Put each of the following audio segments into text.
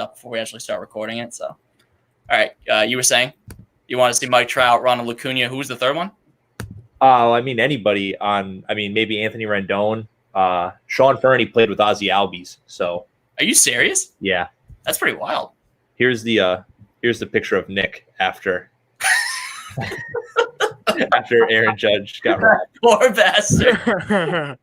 up before we actually start recording it. So, all right, you were saying you want to see Mike Trout, Ronald Acuna. Who's the third one? I mean, anybody on. I mean, maybe Anthony Rendon. Sean Fernie played with Ozzie Albies. So, are you serious? Yeah, that's pretty wild. Here's the picture of Nick after after Aaron Judge got robbed. Poor bastard.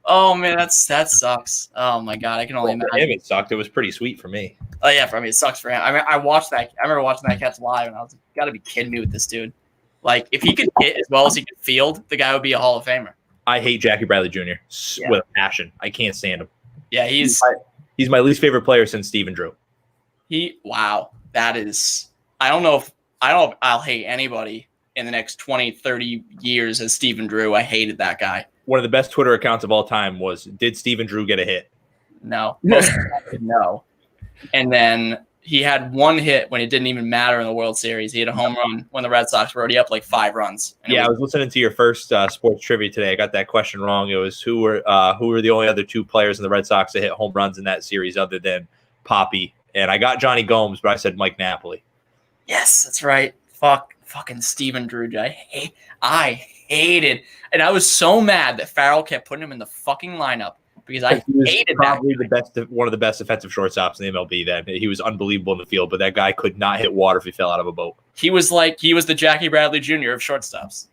Oh man, that sucks. Oh my god, I can only imagine. For him, it sucked. It was pretty sweet for me. Oh yeah, for me it sucks for him. I mean, I remember watching that catch live, and I was like, "You gotta be kidding me with this dude." Like, if he could hit as well as he could field, the guy would be a Hall of Famer. I hate Jackie Bradley Jr. With a passion. I can't stand him. Yeah, he's my least favorite player since Stephen Drew. That is. I don't know if I'll hate anybody in the next 20, 30 years as Stephen Drew. I hated that guy. One of the best Twitter accounts of all time was, "Did Stephen Drew get a hit?" No. No. And then he had one hit when it didn't even matter in the World Series. He had a home run when the Red Sox were already up like 5 runs. I was listening to your first sports trivia today. I got that question wrong. It was who were the only other 2 players in the Red Sox that hit home runs in that series other than Poppy. And I got Johnny Gomes, but I said Mike Napoli. Yes, that's right. Fucking Stephen Drew. I hated, and I was so mad that Farrell kept putting him in the fucking lineup because I hated probably one of the best defensive shortstops in the MLB. Then he was unbelievable in the field, but that guy could not hit water if he fell out of a boat. He was the Jackie Bradley Jr. of shortstops.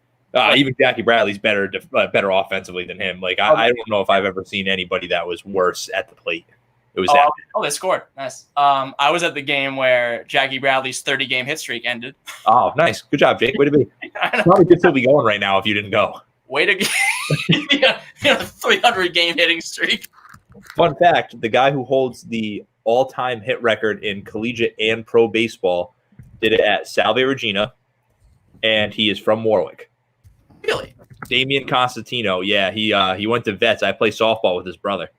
Even Jackie Bradley's better offensively than him. Like I don't know if I've ever seen anybody that was worse at the plate. It was they scored. Nice. I was at the game where Jackie Bradley's 30-game hit streak ended. Oh, nice. Good job, Jake. Way to be. Probably could still be going right now if you didn't go. Way to get 300-game hitting streak. Fun fact, the guy who holds the all-time hit record in collegiate and pro baseball did it at Salve Regina, and he is from Warwick. Really? Damian Constantino. Yeah, he went to Vets. I play softball with his brother.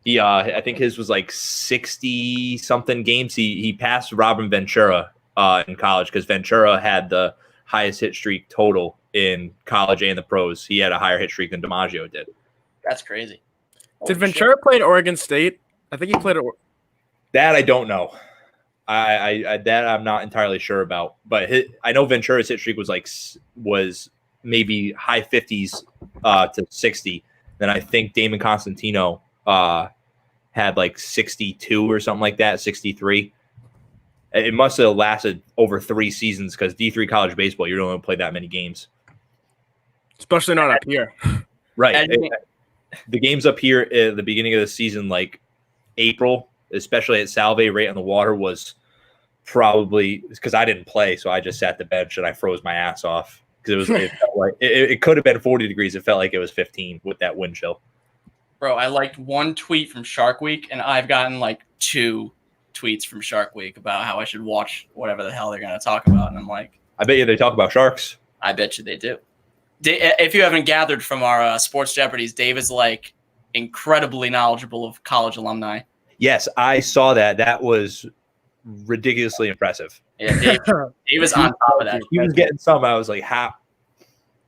I think his was like 60-something games. He passed Robin Ventura in college because Ventura had the highest hit streak total in college and the pros. He had a higher hit streak than DiMaggio did. That's crazy. Did Ventura play at Oregon State? I think he played at that I don't know. I that I'm not entirely sure about. But I know Ventura's hit streak was maybe high 50s to 60. Then I think Damon Constantino had like 62 or something like that, 63. It must have lasted over 3 seasons because D3 college baseball, you don't even play that many games. Especially not up here. Right. The games up here at the beginning of the season, like April, especially at Salve, right on the water, was probably because I didn't play, so I just sat the bench and I froze my ass off because it felt like it could have been 40 degrees. It felt like it was 15 with that wind chill. Bro, I liked one tweet from Shark Week, and I've gotten like 2 tweets from Shark Week about how I should watch whatever the hell they're going to talk about. And I'm like, I bet you they talk about sharks. I bet you they do. If you haven't gathered from our Sports Jeopardies, Dave is like incredibly knowledgeable of college alumni. Yes, I saw that. That was ridiculously impressive. Yeah, Dave was on top of that. He was getting some. I was like, how?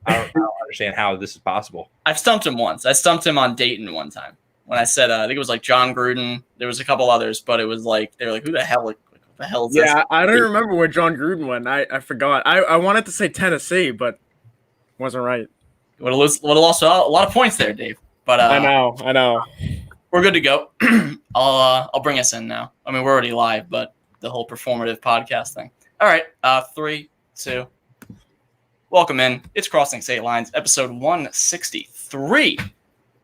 I don't understand how this is possible. I've stumped him once. I stumped him on Dayton one time when I said, I think it was like John Gruden. There was a couple others, but it was like, they were like, who the hell? Like, what the hell is this? Yeah, I don't remember where John Gruden went. I forgot. I wanted to say Tennessee, but wasn't right. Would have lost a lot of points there, Dave. But I know. We're good to go. I'll bring us in now. I mean, we're already live, but the whole performative podcast thing. All right, 3, 2. Welcome in. It's Crossing State Lines, episode 163.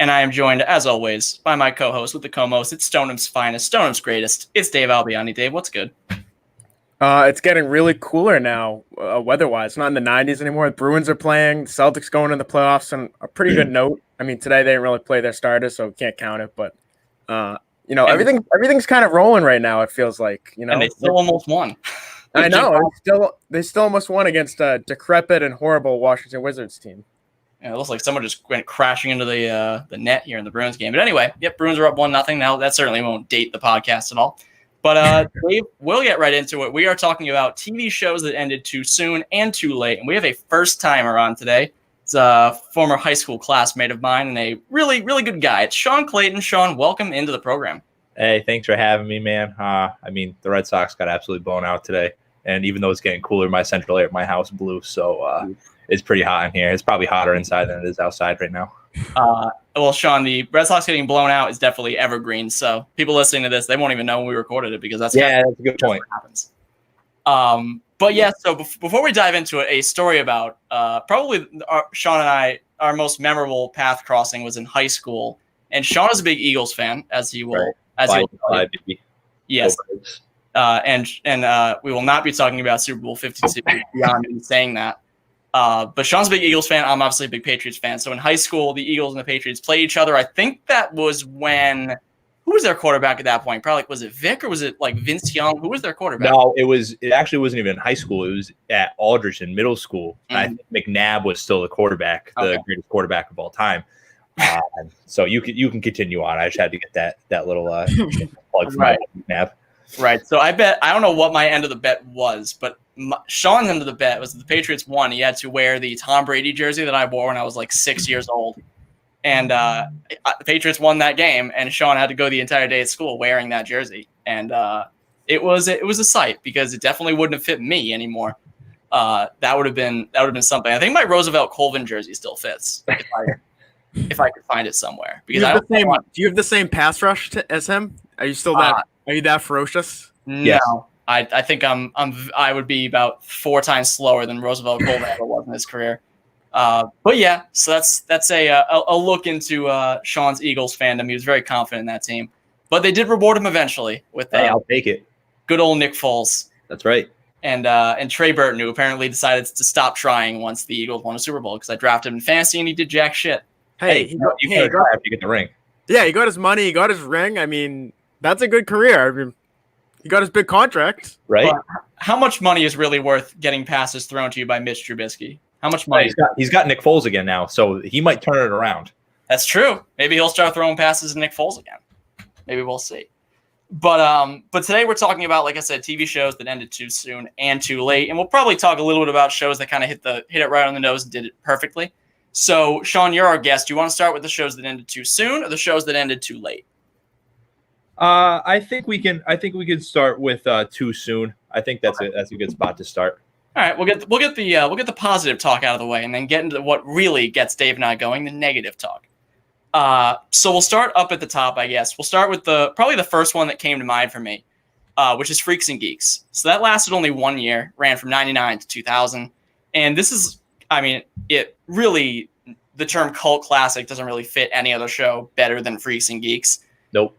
And I am joined, as always, by my co-host with the co-most. It's Stoneham's finest, Stoneham's greatest. It's Dave Albiani. Dave, what's good? It's getting really cooler now, weather-wise. It's not in the 90s anymore. The Bruins are playing. The Celtics going in the playoffs on a pretty good note. I mean, today they didn't really play their starters, so can't count it. But, everything's kind of rolling right now, it feels like. And they still almost won. I know. They still almost won against a decrepit and horrible Washington Wizards team. Yeah, it looks like someone just went crashing into the net here in the Bruins game. But anyway, yep, Bruins are up 1-0 now. That certainly won't date the podcast at all. But Dave, we'll get right into it. We are talking about TV shows that ended too soon and too late. And we have a first-timer on today. It's a former high school classmate of mine and a really, really good guy. It's Shawn Clayton. Shawn, welcome into the program. Hey, thanks for having me, man. I mean, the Red Sox got absolutely blown out today, and even though it's getting cooler, my central air at my house blew, so it's pretty hot in here. It's probably hotter inside than it is outside right now. Well, Shawn, the Red Sox getting blown out is definitely evergreen. So people listening to this, they won't even know when we recorded it because that's that's a good point. What happens. But yeah, so before we dive into it, a story about probably Shawn and I, our most memorable path crossing was in high school, and Shawn is a big Eagles fan, as he will. Right. As he will. Yes. And we will not be talking about Super Bowl 52 beyond me saying that. But Shawn's a big Eagles fan. I'm obviously a big Patriots fan. So in high school, the Eagles and the Patriots played each other. I think that was when – who was their quarterback at that point? Probably was it Vic or was it like Vince Young? Who was their quarterback? No, it actually wasn't even in high school. It was at Aldrich in middle school. Mm-hmm. I think McNabb was still the quarterback, the greatest quarterback of all time. So you can continue on. I just had to get that little plug from McNabb. Right. So I don't know what my end of the bet was, but Shawn's end of the bet was that the Patriots won. He had to wear the Tom Brady jersey that I wore when I was like 6 years old. And the Patriots won that game, and Shawn had to go the entire day at school wearing that jersey. And it was a sight because it definitely wouldn't have fit me anymore. That would have been something. I think my Roosevelt Colvin jersey still fits if I could find it somewhere. Because do you have the same pass rush as him? Are you still that? Are you that ferocious? No, yes. I think I would be about 4 times slower than Roosevelt Colvin ever was in his career. But yeah, so that's a look into Shawn's Eagles fandom. He was very confident in that team, but they did reward him eventually with I'll take it. Good old Nick Foles. That's right. And Trey Burton, who apparently decided to stop trying once the Eagles won a Super Bowl because I drafted him in fantasy and he did jack shit. You got to get the ring. Yeah, he got his money, he got his ring. I mean, that's a good career. I mean, he got his big contract, right? Well, how much money is really worth getting passes thrown to you by Mitch Trubisky? How much money? He's got Nick Foles again now, so he might turn it around. That's true. Maybe he'll start throwing passes to Nick Foles again. Maybe we'll see. But today we're talking about, like I said, TV shows that ended too soon and too late, and we'll probably talk a little bit about shows that kind of hit it right on the nose and did it perfectly. So, Shawn, you're our guest. Do you want to start with the shows that ended too soon or the shows that ended too late? I think we can start with too soon. I think that's a good spot to start. All right, we'll get the positive talk out of the way, and then get into what really gets Dave and I going, the negative talk. So we'll start up at the top, I guess. We'll start with probably the first one that came to mind for me, which is Freaks and Geeks. So that lasted only 1 year, ran from 1999 to 2000, and this is, I mean, it really, the term cult classic doesn't really fit any other show better than Freaks and Geeks. Nope.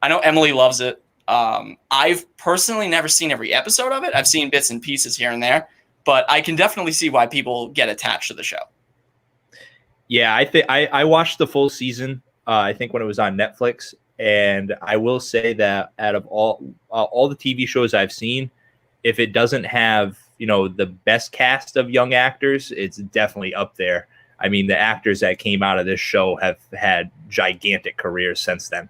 I know Emily loves it. I've personally never seen every episode of it. I've seen bits and pieces here and there, but I can definitely see why people get attached to the show. Yeah, I think I watched the full season. I think when it was on Netflix, and I will say that out of all the TV shows I've seen, if it doesn't have the best cast of young actors, it's definitely up there. I mean, the actors that came out of this show have had gigantic careers since then.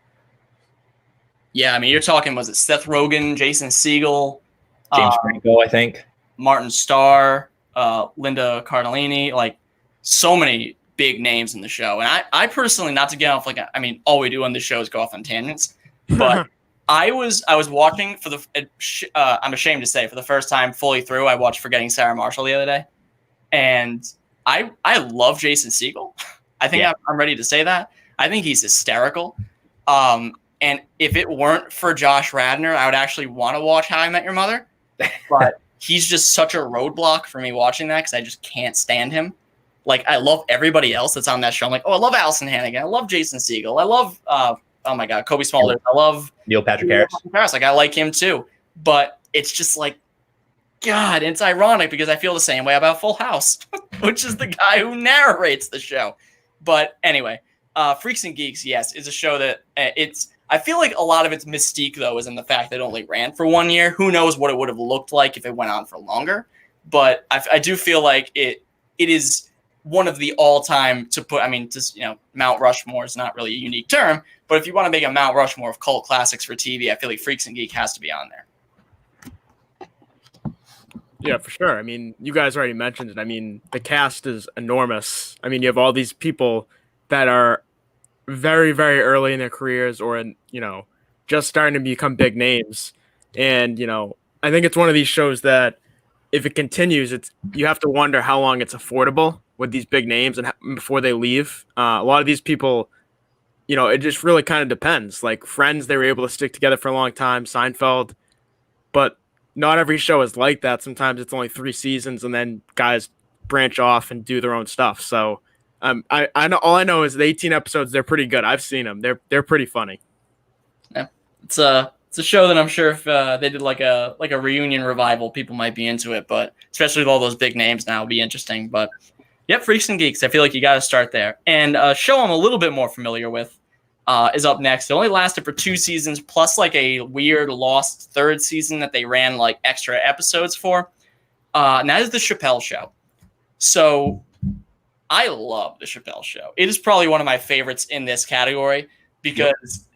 Yeah, I mean, you're talking, was it Seth Rogen, Jason Segel, James Franco, I think, Martin Starr, Linda Cardellini, like so many big names in the show. And I personally, not to get off all we do on this show is go off on tangents, but I was watching for I'm ashamed to say, for the first time fully through, I watched Forgetting Sarah Marshall the other day, and I love Jason Segel. I think I'm ready to say that. I think he's hysterical. And if it weren't for Josh Radnor, I would actually want to watch How I Met Your Mother. But he's just such a roadblock for me watching that because I just can't stand him. Like, I love everybody else that's on that show. I'm like, I love Allison Hannigan. I love Jason Segel. I love, oh my God, Kobe Smulders. I love Neil Patrick Harris. Like, I like him too. But it's just like, God, it's ironic because I feel the same way about Full House, which is the guy who narrates the show. But anyway, Freaks and Geeks, yes, is a show that I feel like a lot of its mystique, though, is in the fact that it only ran for 1 year. Who knows what it would have looked like if it went on for longer. But I do feel like it is one of the all-time Mount Rushmore is not really a unique term. But if you want to make a Mount Rushmore of cult classics for TV, I feel like Freaks and Geek has to be on there. Yeah, for sure. I mean, you guys already mentioned it. I mean, the cast is enormous. I mean, you have all these people that are very, very early in their careers or in, just starting to become big names. And, I think it's one of these shows that if it continues, you have to wonder how long it's affordable with these big names and before they leave. A lot of these people, it just really kind of depends. Like Friends, they were able to stick together for a long time. Seinfeld, but not every show is like that. Sometimes it's only 3 seasons, and then guys branch off and do their own stuff. So, I know all I know is the 18 episodes. They're pretty good. I've seen them. They're pretty funny. Yeah, it's a show that I'm sure if they did like a reunion revival, people might be into it. But especially with all those big names now, it'll be interesting. But yep, Freaks and Geeks. I feel like you got to start there. And a show I'm a little bit more familiar with is up next. It only lasted for 2 seasons, plus like a weird lost 3rd season that they ran like extra episodes for. And that is the Chappelle Show. So I love the Chappelle Show. It is probably one of my favorites in this category because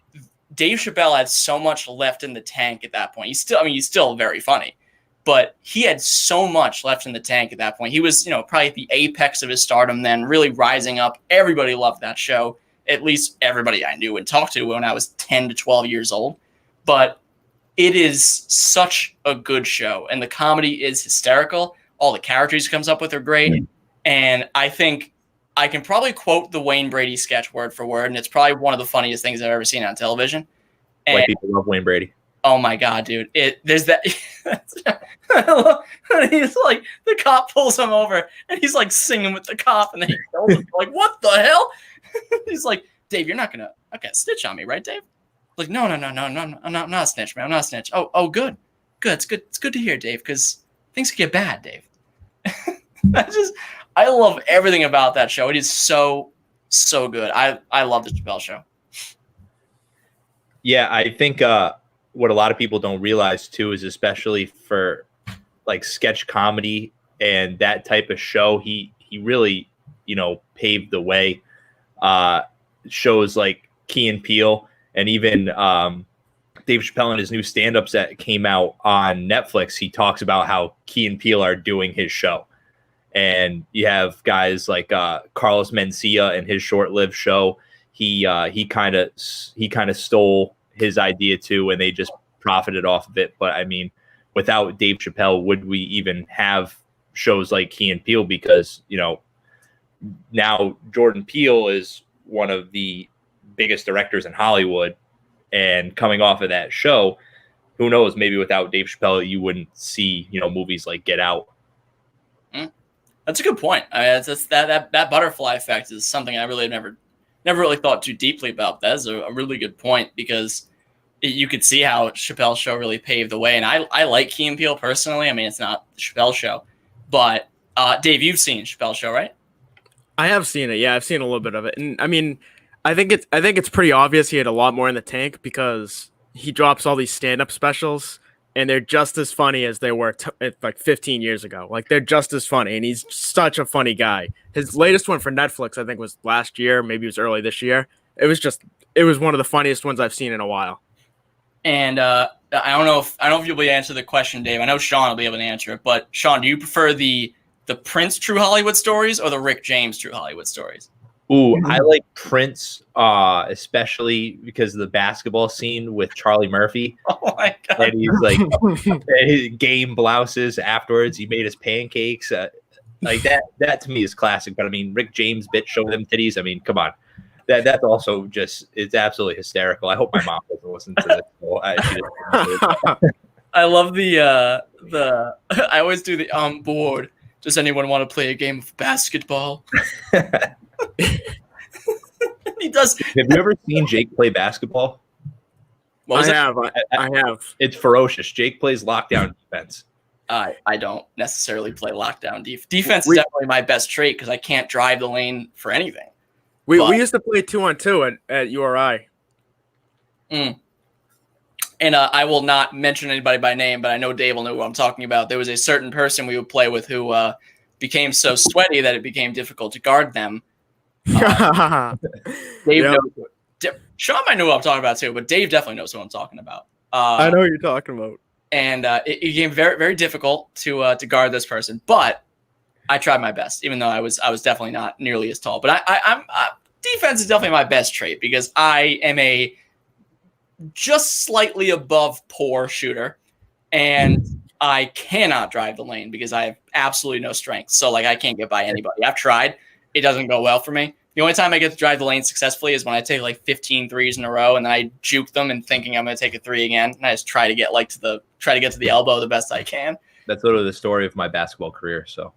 Dave Chappelle had so much left in the tank at that point. He's still very funny, but he had so much left in the tank at that point. He was, probably at the apex of his stardom then, really rising up. Everybody loved that show. At least everybody I knew and talked to when I was 10 to 12 years old. But it is such a good show, and the comedy is hysterical. All the characters he comes up with are great. And I think I can probably quote the Wayne Brady sketch word for word, and it's probably one of the funniest things I've ever seen on television. And, White people love Wayne Brady. Oh my God, dude. There's that. He's like, the cop pulls him over, and he's like singing with the cop, and then he kills him. Like, what the hell? He's like, Dave, you're not gonna snitch on me, right, Dave? Like, no, I'm not a snitch, man. I'm not a snitch. Oh, good. It's good to hear, Dave, because things could get bad, Dave. I love everything about that show. It is so good. I love the Chappelle Show. Yeah, I think what a lot of people don't realize too is, especially for like sketch comedy and that type of show, he really paved the way. Shows like Key and Peele, and even Dave Chappelle in his new stand-ups that came out on Netflix, he talks about how Key and Peele are doing his show. And you have guys like Carlos Mencia and his short-lived show. He kind of stole his idea too, and they just profited off of it. But I mean, without Dave Chappelle, would we even have shows like Key and Peele? Because now Jordan Peele is one of the biggest directors in Hollywood, and coming off of that show, who knows? Maybe without Dave Chappelle, you wouldn't see really like Get Out. That's a good point. I mean, that butterfly effect is something I really never really thought too deeply about. That is a really good point, because you could see how Chappelle's show really paved the way. And I like Key and Peele personally. I mean, it's not the Chappelle Show, but Dave, you've seen Chappelle's show, right? I have seen it. Yeah, I've seen a little bit of it. And I mean, I think it's pretty obvious he had a lot more in the tank, because he drops all these stand-up specials, and they're just as funny as they were like 15 years ago. Like, they're just as funny, and he's such a funny guy. His latest one for Netflix, I think, was last year. Maybe it was early this year. It was one of the funniest ones I've seen in a while. And I don't know if you'll be able to answer the question, Dave. I know Shawn will be able to answer it, but Shawn, do you prefer the Prince True Hollywood Stories or the Rick James True Hollywood Stories? Ooh, I like Prince, especially because of the basketball scene with Charlie Murphy. Oh my God! And he's like his game blouses afterwards. He made his pancakes. Like that to me is classic. But I mean, Rick James bit show them titties. I mean, come on. That's also it's absolutely hysterical. I hope my mom doesn't listen to this. So I love the I always do the on board. Does anyone want to play a game of basketball? He does. Have you ever seen Jake play basketball? I have. It's ferocious. Jake plays lockdown defense. I don't necessarily play lockdown defense. Is definitely my best trait, because I can't drive the lane for anything. We used to play 2-on-2 at URI. And I will not mention anybody by name, but I know Dave will know who I'm talking about. There was a certain person we would play with who became so sweaty that it became difficult to guard them. Dave knows. Shawn might know what I'm talking about too, but Dave definitely knows who I'm talking about. I know what you're talking about. And it became very, very difficult to guard this person, but I tried my best, even though I was definitely not nearly as tall. But I'm defense is definitely my best trait, because I am just slightly above poor shooter, and I cannot drive the lane because I have absolutely no strength. So like I can't get by anybody. I've tried. It doesn't go well for me. The only time I get to drive the lane successfully is when I take like 15 threes in a row and then I juke them and thinking I'm going to take a three again. And I just try to get to the elbow the best I can. That's literally the story of my basketball career. So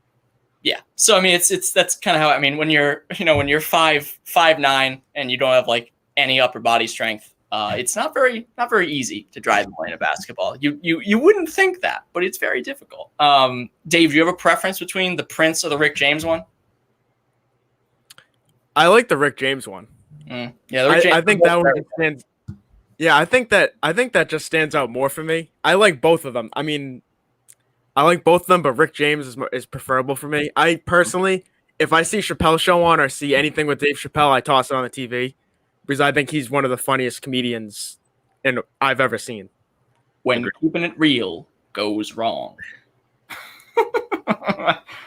yeah. So I mean, that's kind of how, I mean, when you're 5'9" and you don't have like any upper body strength, it's not very easy to drive the lane of basketball. You wouldn't think that, but it's very difficult. Dave, do you have a preference between the Prince or the Rick James one? I like the Rick James one. Yeah, the Rick James I think that one stands. Yeah, I think that just stands out more for me. I like both of them. I mean, I like both of them, but Rick James is preferable for me. I personally, if I see Chappelle Show on or see anything with Dave Chappelle, I toss it on the TV because I think he's one of the funniest comedians I've ever seen. When keeping it real goes wrong.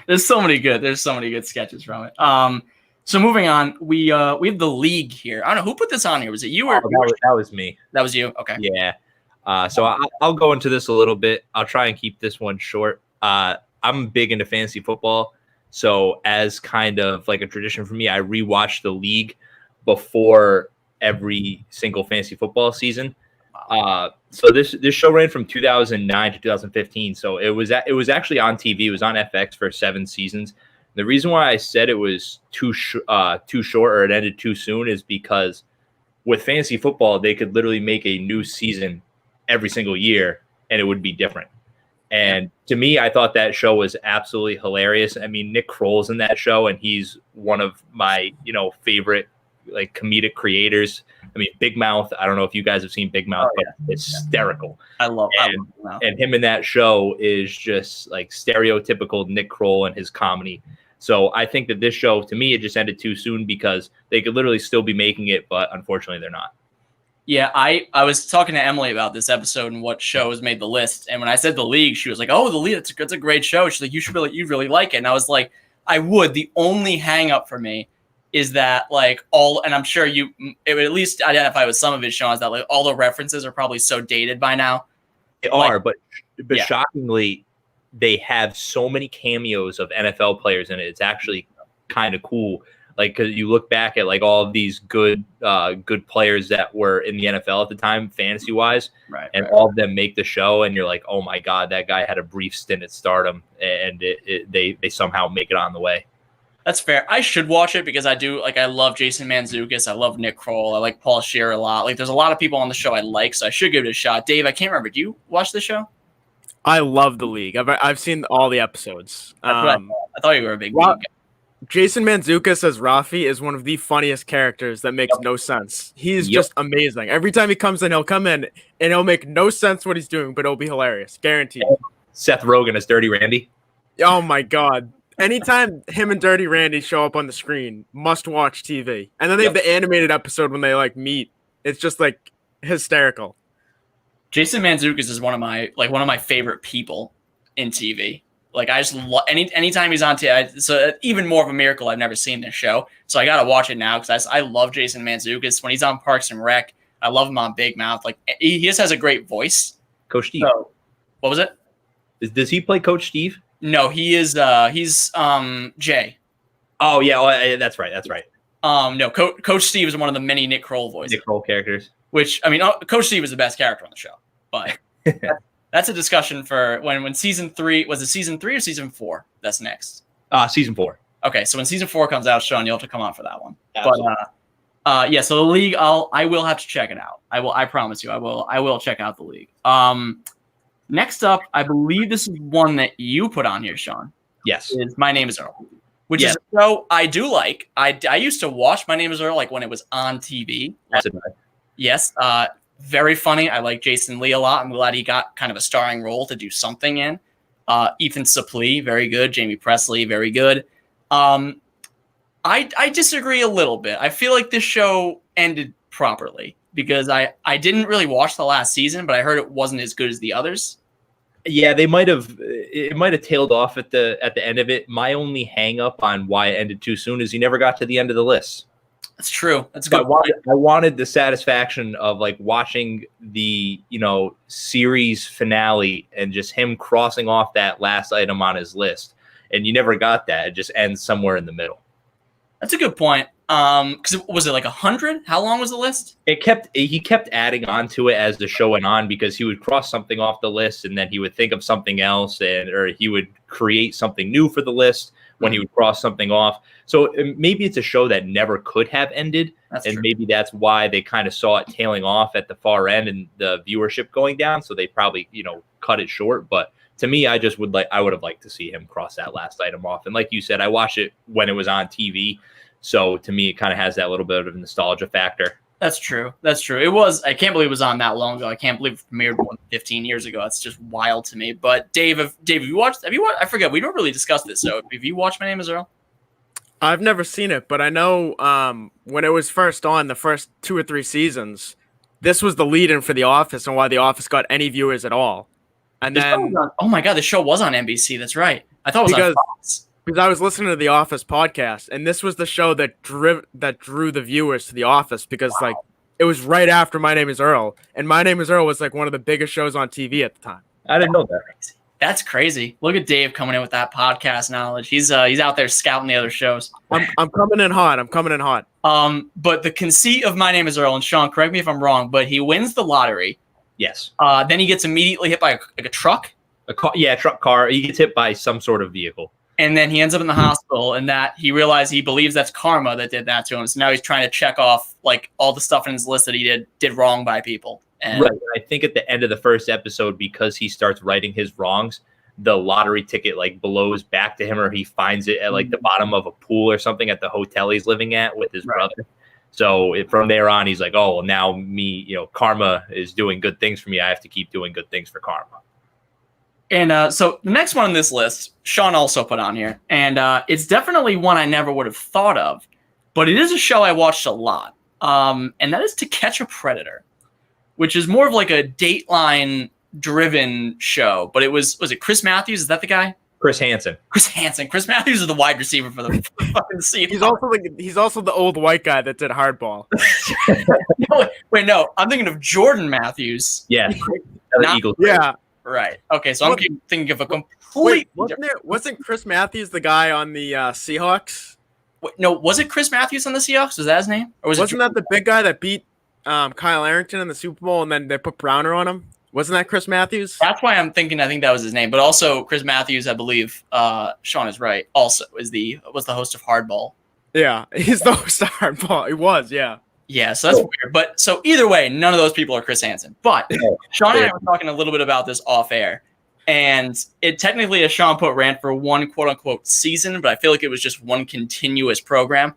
There's so many good sketches from it. So moving on, we have the league here. I don't know who put this on here. Was it you or that was me? That was you. Okay. Yeah. So I'll go into this a little bit. I'll try and keep this one short. I'm big into fantasy football. So as kind of like a tradition for me, I rewatch the league before every single fantasy football season. So this show ran from 2009 to 2015. So it was actually on TV. It was on FX for 7 seasons. The reason why I said it was too short or it ended too soon is because with fantasy football, they could literally make a new season every single year and it would be different. And to me, I thought that show was absolutely hilarious. I mean, Nick Kroll's in that show and he's one of my, favorite like comedic creators. I mean, Big Mouth, I don't know if you guys have seen Big Mouth, but it's hysterical. I love Big Mouth. And him in that show is just like stereotypical Nick Kroll and his comedy. So I think that this show, to me, it just ended too soon because they could literally still be making it, but unfortunately they're not. Yeah, I was talking to Emily about this episode and what shows made the list. And when I said the league, she was like, "Oh, the league, it's a great show." She's like, "You really like it." And I was like, "I would." The only hang up for me is that like and I'm sure it would at least identify with some of his shows that like all the references are probably so dated by now. They are, but shockingly, they have so many cameos of NFL players in it. It's actually kind of cool. Like, cause you look back at like all of these good players that were in the NFL at the time, fantasy wise, and all of them make the show, and you're like, oh my god, that guy had a brief stint at stardom, and they somehow make it on the way. That's fair. I should watch it because I do I love Jason Mantzoukas, I love Nick Kroll, I like Paul Scheer a lot. Like, there's a lot of people on the show I like, so I should give it a shot. Dave, I can't remember. Do you watch the show? I love the league. I've seen all the episodes. I thought you were a big league guy. Jason Mantzoukas as Rafi is one of the funniest characters that makes no sense. He's just amazing. Every time he comes in, he'll come in and he'll make no sense what he's doing, but it'll be hilarious. Guaranteed. Seth Rogen as Dirty Randy. Oh my god. Anytime him and Dirty Randy show up on the screen, must watch TV. And then they have the animated episode when they like meet. It's just like hysterical. Jason Mantzoukas is one of my favorite people in TV. Like, I just love anytime he's on TV. So even more of a miracle I've never seen this show. So I got to watch it now because I love Jason Mantzoukas. When he's on Parks and Rec, I love him on Big Mouth. Like, he just has a great voice. Coach Steve. So, what was it? Does he play Coach Steve? No, he is. He's Jay. Oh yeah, that's right. No, Coach Steve is one of the many Nick Kroll voices. Nick Kroll characters. Which, I mean, Coach Steve is the best character on the show, but that's a discussion for when season 3 was it season 3 or season 4? That's next. Season 4. Okay, so when season 4 comes out, Shawn, you'll have to come on for that one. Absolutely. But yeah, so the league, I will have to check it out. I promise you, I will check out the league. Next up, I believe this is one that you put on here, Shawn. Yes. Is My Name is Earl, which is a show I do like. I used to watch My Name is Earl like when it was on TV. Yes. Very funny. I like Jason Lee a lot. I'm glad he got kind of a starring role to do something in. Ethan Suplee, very good. Jamie Presley, very good. I disagree a little bit. I feel like this show ended properly because I didn't really watch the last season, but I heard it wasn't as good as the others. Yeah, it might have tailed off at the end of it. My only hang up on why it ended too soon is he never got to the end of the list. That's true. That's a good I wanted the satisfaction of like watching the, series finale and just him crossing off that last item on his list. And you never got that. It just ends somewhere in the middle. That's a good point. Because was it like 100? How long was the list? He kept adding on to it as the show went on, because he would cross something off the list and then he would think of something else, or he would create something new for the list when he would cross something off. So maybe it's a show that never could have ended. That's and true. Maybe that's why they kind of saw it tailing off at the far end and the viewership going down. So they probably, cut it short. But to me, I would have liked to see him cross that last item off. And like you said, I watched it when it was on TV. So to me, it kind of has that little bit of a nostalgia factor. That's true. It was. I can't believe it was on that long ago. I can't believe it premiered 15 years ago. That's just wild to me. But Dave, have you watched? I forget. We don't really discuss this. So have you watched My Name Is Earl? I've never seen it, but I know when it was first on, the first 2 or 3 seasons, this was the lead-in for The Office and why The Office got any viewers at all. And then, oh my God, the show was on NBC. That's right. I thought it was on Fox. Because I was listening to The Office podcast, and this was the show that drew the viewers to The Office, because like it was right after My Name Is Earl, and My Name Is Earl was like one of the biggest shows on TV at the time. I didn't know that. That's crazy. Look at Dave coming in with that podcast knowledge. He's out there scouting the other shows. I'm coming in hot. But the conceit of My Name Is Earl, and Sean, correct me if I'm wrong, but he wins the lottery. Yes. Then he gets immediately hit by a truck. Truck car. He gets hit by some sort of vehicle. And then he ends up in the hospital, and that he believes that's karma that did that to him. So now he's trying to check off like all the stuff in his list that he did wrong by people. And right. I think at the end of the first episode, because he starts writing his wrongs, the lottery ticket like blows back to him, or he finds it at like the bottom of a pool or something at the hotel he's living at with his brother. So from there on, he's like, oh, well, now me, karma is doing good things for me. I have to keep doing good things for karma. And so the next one on this list, Sean also put on here, and it's definitely one I never would have thought of, but it is a show I watched a lot, and that is To Catch a Predator, which is more of like a Dateline-driven show. But was it Chris Matthews? Is that the guy? Chris Hansen. Chris Matthews is the wide receiver for the fucking Seahawks. He's also the old white guy that did hardball. No, I'm thinking of Jordan Matthews. Yeah, Eagles. Yeah. Right. Okay, so I'm thinking of a complete. Wasn't Chris Matthews the guy on the Seahawks? No, was it Chris Matthews on the Seahawks? Was that his name? Or wasn't that the big guy that beat Kyle Arrington in the Super Bowl, and then they put Browner on him? Wasn't that Chris Matthews? That's why I think that was his name. But also Chris Matthews, I believe, Sean is right, also was the host of Hardball. Yeah, he's the host of Hardball. He was, yeah. Yeah, so that's weird. But so either way, none of those people are Chris Hansen. But Sean and I were talking a little bit about this off air. And it technically, as Sean put, ran for one quote unquote season, but I feel like it was just one continuous program.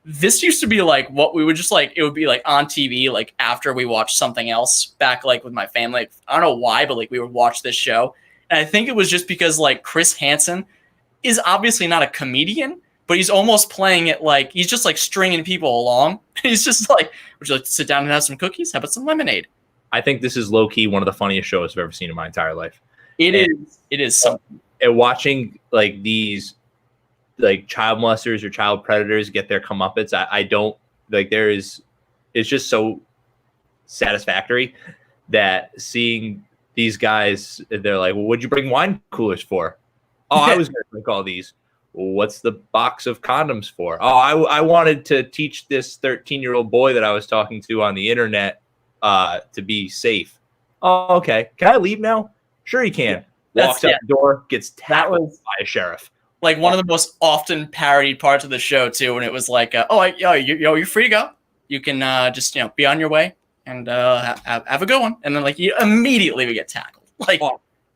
This used to be like what we would just like, it would be like on TV, like after we watched something else back like with my family. Like, I don't know why, but like we would watch this show. And I think it was just because like Chris Hansen is obviously not a comedian, but he's almost playing it like he's just like stringing people along. He's just like, would you like to sit down and have some cookies? How about some lemonade? I think this is low key one of the funniest shows I've ever seen in my entire life. It is something. And watching like these like child molesters or child predators get their comeuppance, I don't like. It's just so satisfactory that seeing these guys, they're like, well, what'd you bring wine coolers for? Oh, I was going to drink all these. What's the box of condoms for? Oh, I wanted to teach this 13-year-old boy that I was talking to on the internet to be safe. Oh, okay. Can I leave now? Sure you can. Walks out the door, gets tackled by a sheriff. Like one of the most often parodied parts of the show too, when it was like, you're free to go. You can just be on your way and have a good one. And then like you immediately would get tackled. Like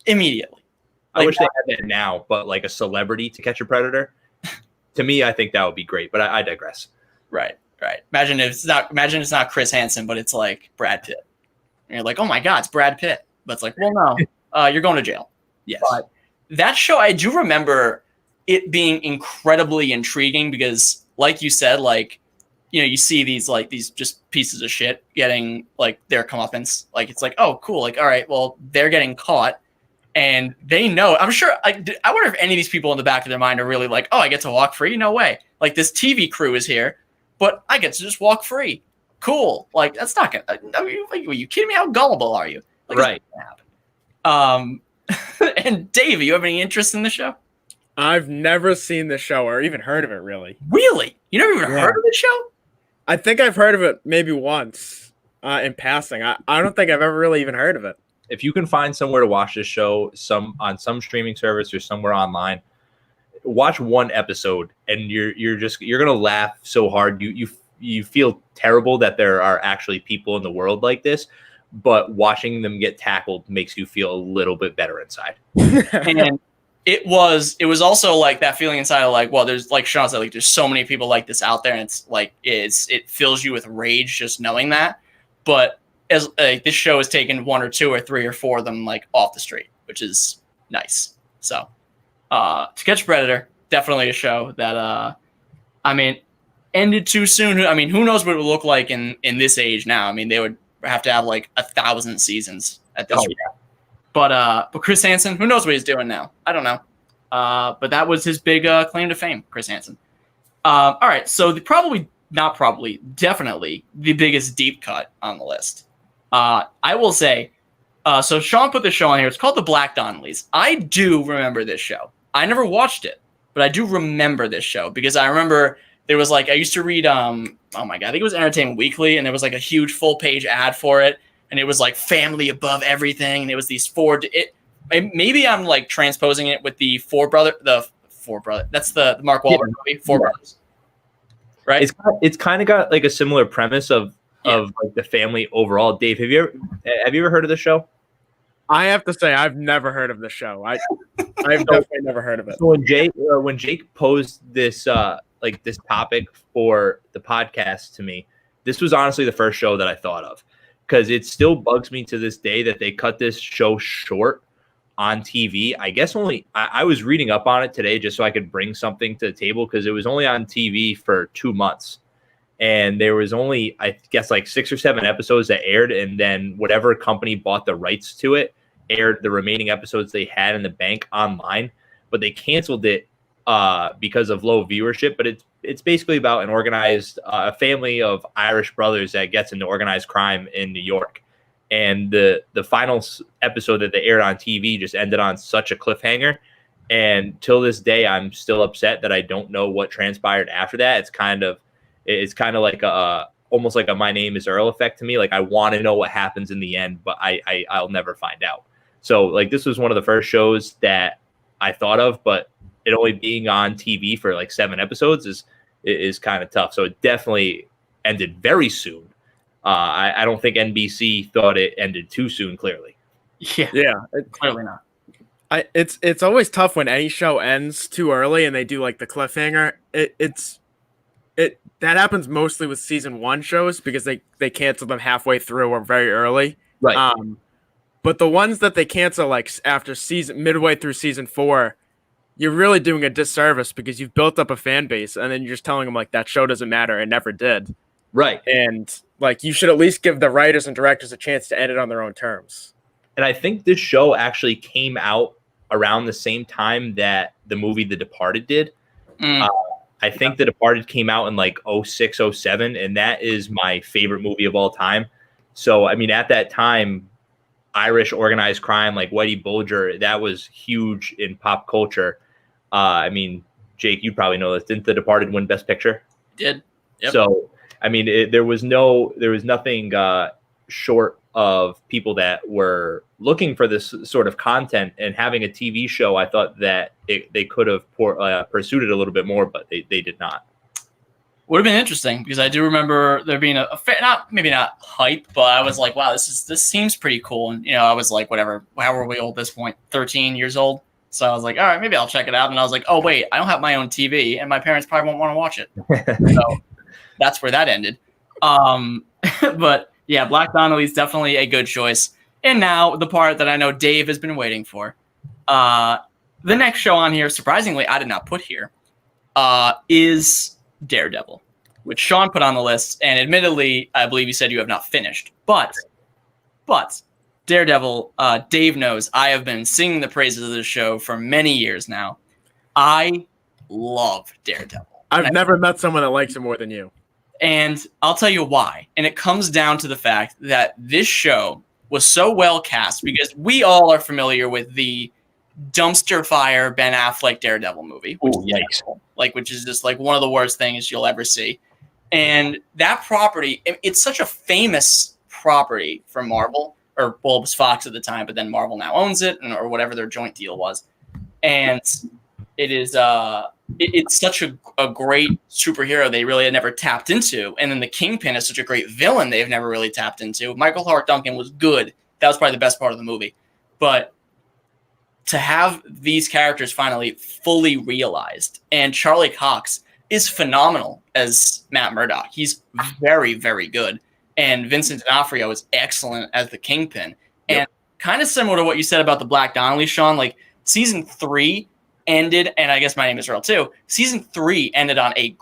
immediately. I wish they had that now, but like a celebrity to catch a predator. To me, I think that would be great, but I digress. Right. Imagine it's not Chris Hansen, but it's like Brad Pitt. And you're like, oh my God, it's Brad Pitt. But it's like, well, no, you're going to jail. Yes. But that show, I do remember it being incredibly intriguing because, like you said, like, you see these just pieces of shit getting like their comeuppance. Like it's like, oh, cool. Like, all right, well, they're getting caught. And they know, I'm sure, I wonder if any of these people in the back of their mind are really like, oh, I get to walk free? No way. Like this TV crew is here. but I get to just walk free. Cool. Like, that's not gonna. Are you kidding me? How gullible are you? Like, Right. it's not gonna happen. And Dave, you have any interest in the show? I've never seen the show or even heard of it, really. Really? You never even heard of the show? I think I've heard of it maybe once in passing. I don't think I've ever really even heard of it. If you can find somewhere to watch this show, on some streaming service or somewhere online, watch one episode, and you're gonna laugh so hard. You feel terrible that there are actually people in the world like this, but watching them get tackled makes you feel a little bit better inside. And it was also like that feeling inside of like, well, there's, like Shawn said, like there's so many people like this out there, and it's like it fills you with rage just knowing that. But as this show has taken 1 or 2 or 3 or 4 of them like off the street, which is nice. So To Catch a Predator, definitely a show that I mean, ended too soon. I mean, who knows what it would look like in this age now? I mean, they would have to have like 1,000 seasons at this point. But Chris Hansen, who knows what he's doing now? I don't know. But that was his big claim to fame, Chris Hansen. All right, so definitely the biggest deep cut on the list. I will say, so Shawn put the show on here. It's called The Black Donnellys. I do remember this show. I never watched it, but I do remember this show because I remember there was like, I used to read, oh my God, I think it was Entertainment Weekly, and there was like a huge full-page ad for it. And it was like family above everything. And it was these maybe I'm like transposing it with the four brother. That's the Mark Wahlberg movie, Four Brothers. Right. It's kind of got like a similar premise of like the family overall. Dave, have you ever heard of the show? I have to say, I've never heard of the show. I've definitely never heard of it. So when Jake posed this this topic for the podcast to me, this was honestly the first show that I thought of. Because it still bugs me to this day that they cut this show short on TV. I guess I was reading up on it today just so I could bring something to the table because it was only on TV for 2 months. And there was only, I guess, like 6 or 7 episodes that aired. And then whatever company bought the rights to it aired the remaining episodes they had in the bank online. But they canceled it because of low viewership. But it's basically about an organized family of Irish brothers that gets into organized crime in New York. And the final episode that they aired on TV just ended on such a cliffhanger. And till this day, I'm still upset that I don't know what transpired after that. It's kind of like almost like a My Name is Earl effect to me. Like I want to know what happens in the end, but I'll never find out. So like this was one of the first shows that I thought of, but it only being on TV for like 7 episodes is kind of tough. So it definitely ended very soon. I don't think NBC thought it ended too soon. Clearly, yeah, clearly not. It's always tough when any show ends too early and they do like the cliffhanger. That happens mostly with season 1 shows because they cancel them halfway through or very early. Right. But the ones that they cancel like after midway through season 4. You're really doing a disservice because you've built up a fan base and then you're just telling them like that show doesn't matter. It never did. Right. And like, you should at least give the writers and directors a chance to end it on their own terms. And I think this show actually came out around the same time that the movie The Departed did. I think The Departed came out in like 06, 07, and that is my favorite movie of all time. So, I mean, at that time, Irish organized crime like Whitey Bulger, that was huge in pop culture. I mean, Jake, you probably know this. Didn't The Departed win Best Picture? Did. Yep. So, I mean, there was nothing short of people that were looking for this sort of content and having a TV show. I thought that they could have pursued it a little bit more, but they did not. Would have been interesting because I do remember there being a fair, maybe not hype, but I was like, wow, this seems pretty cool. And I was like, whatever. How were we old at this point? 13 years old. So I was like, all right, maybe I'll check it out. And I was like, oh wait, I don't have my own TV, and my parents probably won't want to watch it. So that's where that ended. But yeah, Black Donnelly is definitely a good choice. And now the part that I know Dave has been waiting for. The next show on here, surprisingly, I did not put here, is Daredevil, which Shawn put on the list. And admittedly, I believe you said you have not finished. But Daredevil, Dave knows I have been singing the praises of this show for many years now. I love Daredevil. I've never met someone that likes it more than you. And I'll tell you why. And it comes down to the fact that this show was so well cast because we all are familiar with the dumpster fire Ben Affleck Daredevil movie, which Ooh, yikes. which is just like one of the worst things you'll ever see. And that property, it's such a famous property for Marvel, or well, it was Fox at the time, but then Marvel now owns it, or whatever their joint deal was. And it is it's such a great superhero they really had never tapped into. And then the Kingpin is such a great villain they've never really tapped into. Michael Clark Duncan was good. That was probably the best part of the movie. But to have these characters finally fully realized, and Charlie Cox is phenomenal as Matt Murdock. He's very, very good. And Vincent D'Onofrio is excellent as the Kingpin. And kind of similar to what you said about the Black Donnelly, Sean, like season 3 ended, and I guess My Name is Earl too. Season 3 ended on a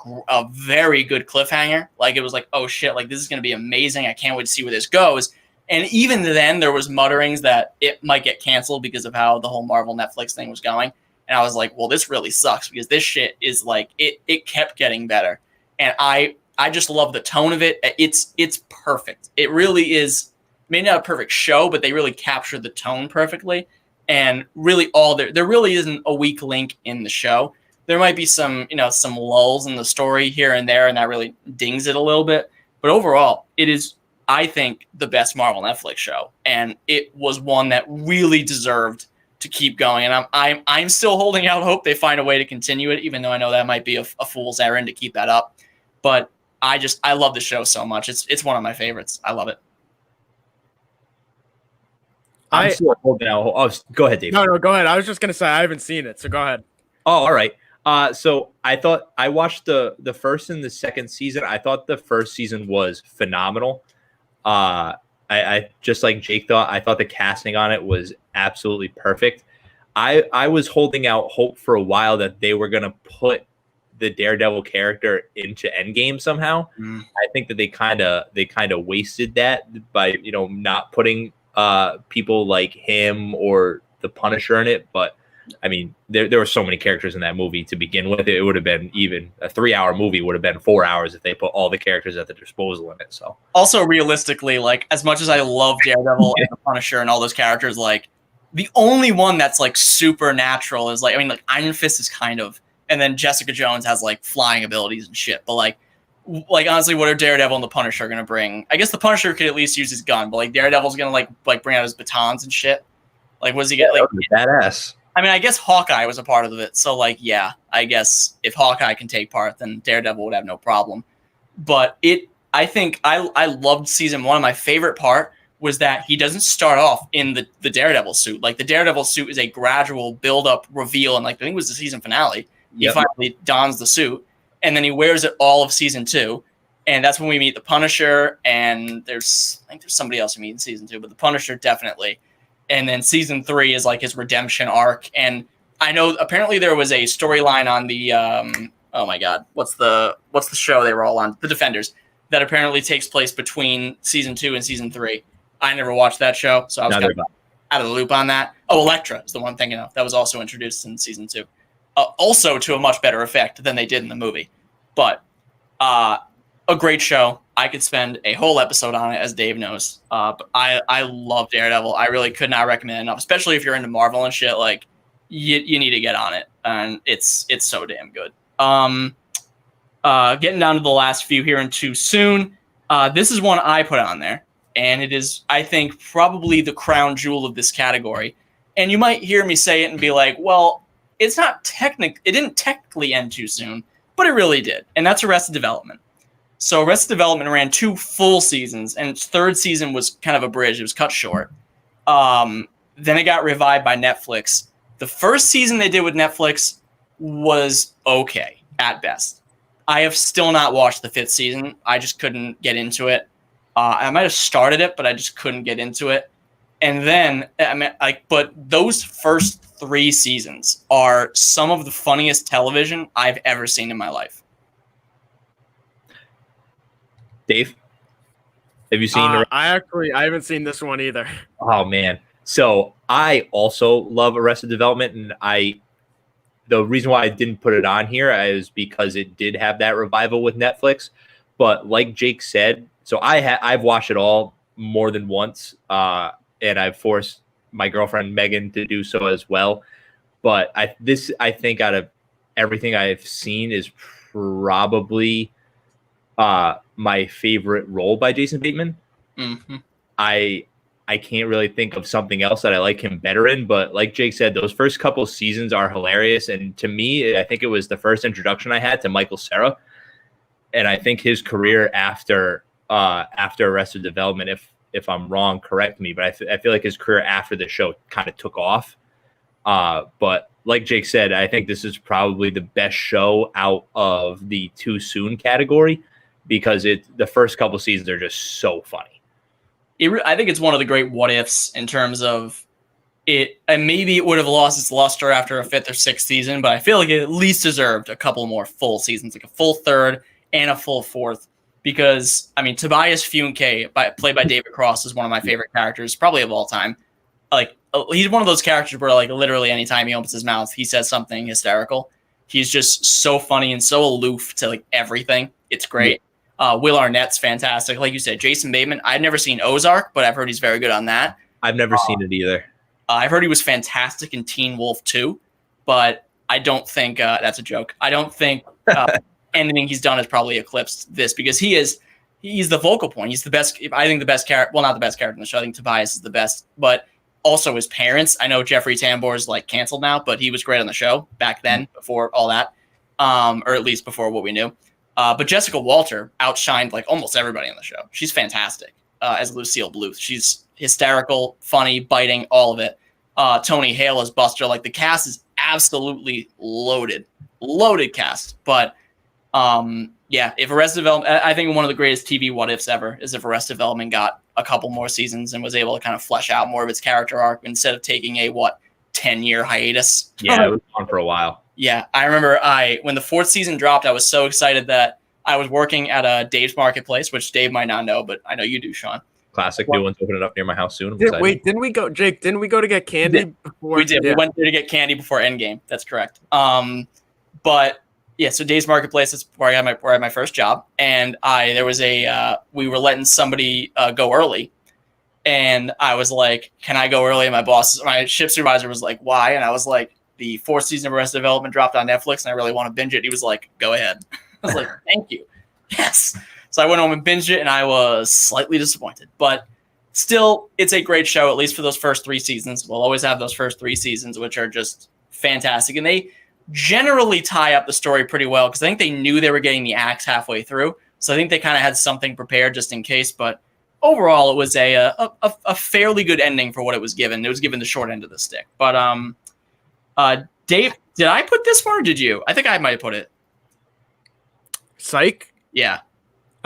very good cliffhanger. Like it was like, oh shit, like this is going to be amazing. I can't wait to see where this goes. And even then, there was mutterings that it might get canceled because of how the whole Marvel Netflix thing was going. And I was like, well, this really sucks because this shit is like it kept getting better. And I just love the tone of it. It's perfect. It really is, maybe not a perfect show, but they really captured the tone perfectly. And really there really isn't a weak link in the show. There might be some lulls in the story here and there, and that really dings it a little bit. But overall, it is, I think, the best Marvel Netflix show. And it was one that really deserved to keep going. And I'm still holding out hope they find a way to continue it, even though I know that might be a fool's errand to keep that up. But I love the show so much. It's one of my favorites. I love it. I'm still holding out. Oh, go ahead, Dave. No, go ahead. I was just gonna say I haven't seen it, so go ahead. Oh, all right. So I thought I watched the first and the second season. I thought the first season was phenomenal. I just like Jake thought. I thought the casting on it was absolutely perfect. I was holding out hope for a while that they were gonna put the Daredevil character into Endgame somehow. I think that they kind of wasted that by not putting people like him or the Punisher in it. But I mean, there were so many characters in that movie to begin with. It would have been, even a 3-hour movie would have been 4 hours if they put all the characters at their disposal in it. So also realistically, like as much as I love Daredevil and the Punisher and all those characters, like the only one that's like supernatural is like Iron Fist is kind of, and then Jessica Jones has like flying abilities and shit. But like honestly, what are Daredevil and the Punisher gonna bring? I guess the Punisher could at least use his gun, but like Daredevil's gonna like bring out his batons and shit. Like, was he get like badass? I mean, I guess Hawkeye was a part of it, so like, yeah, I guess if Hawkeye can take part, then Daredevil would have no problem. But I think I loved season 1. My favorite part was that he doesn't start off in the Daredevil suit. Like the Daredevil suit is a gradual build-up reveal, and like I think it was the season finale. He finally dons the suit, and then he wears it all of season 2. And that's when we meet the Punisher, and I think there's somebody else we meet in season 2, but the Punisher definitely. And then season 3 is like his redemption arc. And I know apparently there was a storyline on the oh my god, what's the show they were all on? The Defenders, that apparently takes place between season 2 and season 3. I never watched that show, so I was kind of out of the loop on that. Oh, Elektra is the one thinking of. That was also introduced in season 2. Also to a much better effect than they did in the movie. But a great show. I could spend a whole episode on it, as Dave knows. But I love Daredevil. I really could not recommend it enough, especially if you're into Marvel and shit. Like, you need to get on it, and it's so damn good. Getting down to the last few here in too soon. This is one I put on there, and it is, I think, probably the crown jewel of this category. And you might hear me say it and be like, well, it didn't technically end too soon, but it really did. And that's Arrested Development. So Arrested Development ran 2 full seasons, and its 3rd season was kind of abridged. It was cut short. Then it got revived by Netflix. The first season they did with Netflix was okay, at best. I have still not watched the 5th season. I just couldn't get into it. I might have started it, but I just couldn't get into it. And then, but those first 3 seasons are some of the funniest television I've ever seen in my life. Dave, have you seen? I haven't seen this one either. Oh man! So I also love Arrested Development, and the reason why I didn't put it on here is because it did have that revival with Netflix. But like Jake said, so I've watched it all more than once, and I've forced my girlfriend Megan to do so as well. But I think out of everything I've seen is probably my favorite role by Jason Bateman. Mm-hmm. I can't really think of something else that I like him better in, but like Jake said, those first couple seasons are hilarious. And to me, I think it was the first introduction I had to Michael Cera. And I think his career after Arrested Development, if I'm wrong, correct me, but I feel like his career after the show kind of took off. But like Jake said, I think this is probably the best show out of the too soon category because the first couple seasons are just so funny. I think it's one of the great what ifs in terms of it, and maybe it would have lost its luster after a fifth or sixth season, but I feel like it at least deserved a couple more full seasons, like a full third and a full fourth. Because I mean, Tobias Funke, played by David Cross, is one of my favorite characters, probably of all time. Like he's one of those characters where like literally anytime he opens his mouth, he says something hysterical. He's just so funny and so aloof to like everything. It's great. Will Arnett's fantastic. Like you said, Jason Bateman. I've never seen Ozark, but I've heard he's very good on that. I've never seen it either. I've heard he was fantastic in Teen Wolf 2, but I don't think that's a joke. I don't think anything he's done has probably eclipsed this because he's the focal point. He's the best. I think the best character. Well, not the best character in the show. I think Tobias is the best, but also his parents. I know Jeffrey Tambor is like canceled now, but he was great on the show back then before all that, or at least before what we knew. But Jessica Walter outshined like almost everybody on the show. She's fantastic as Lucille Bluth. She's hysterical, funny, biting, all of it. Tony Hale as Buster. Like the cast is absolutely loaded cast. But yeah, if Arrested Development, I think one of the greatest TV what ifs ever is if Arrested Development got a couple more seasons and was able to kind of flesh out more of its character arc instead of taking a 10-year hiatus. Yeah, it was on for a while. Yeah, I remember when the fourth season dropped, I was so excited that I was working at a Dave's Marketplace, which Dave might not know, but I know you do, Sean. Classic. New one's opening up near my house soon. Didn't we go, Jake? Didn't we go to get candy before? We did. Yeah. We went there to get candy before Endgame. That's correct. But yeah, so Dave's Marketplace is where I had my first job, and we were letting somebody go early, and I was like, "Can I go early?" And my shift supervisor was like, "Why?" And I was like, "The fourth season of Arrested Development dropped on Netflix, and I really want to binge it." He was like, "Go ahead." I was like, "Thank you." Yes. So I went home and binged it, and I was slightly disappointed. But still, it's a great show, at least for those first 3 seasons. We'll always have those first 3 seasons, which are just fantastic. And they generally tie up the story pretty well, because I think they knew they were getting the axe halfway through. So I think they kind of had something prepared just in case. But overall, it was a fairly good ending for what it was given. It was given the short end of the stick. But Dave, did I put this one or did you? I think I might have put it. Psych? Yeah.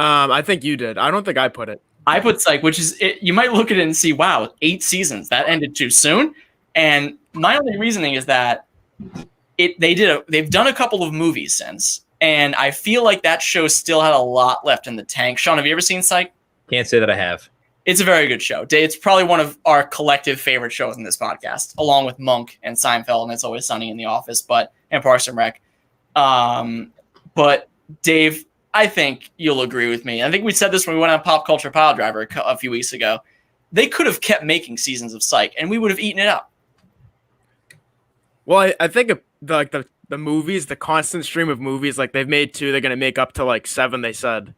I think you did. I don't think I put it. I put Psych, which is you might look at it and see, wow, 8 seasons. That ended too soon. And my only reasoning is that they've done a couple of movies since, and I feel like that show still had a lot left in the tank. Sean, have you ever seen Psych? Can't say that I have. It's a very good show. It's probably one of our collective favorite shows in this podcast, along with Monk and Seinfeld and It's Always Sunny in the Office, and Parks and Rec. But Dave, I think you'll agree with me. I think we said this when we went on Pop Culture Pile Driver a few weeks ago. They could have kept making seasons of Psych, and we would have eaten it up. Well, I think the movies, the constant stream of movies, like they've made 2, they're going to make up to like 7, they said.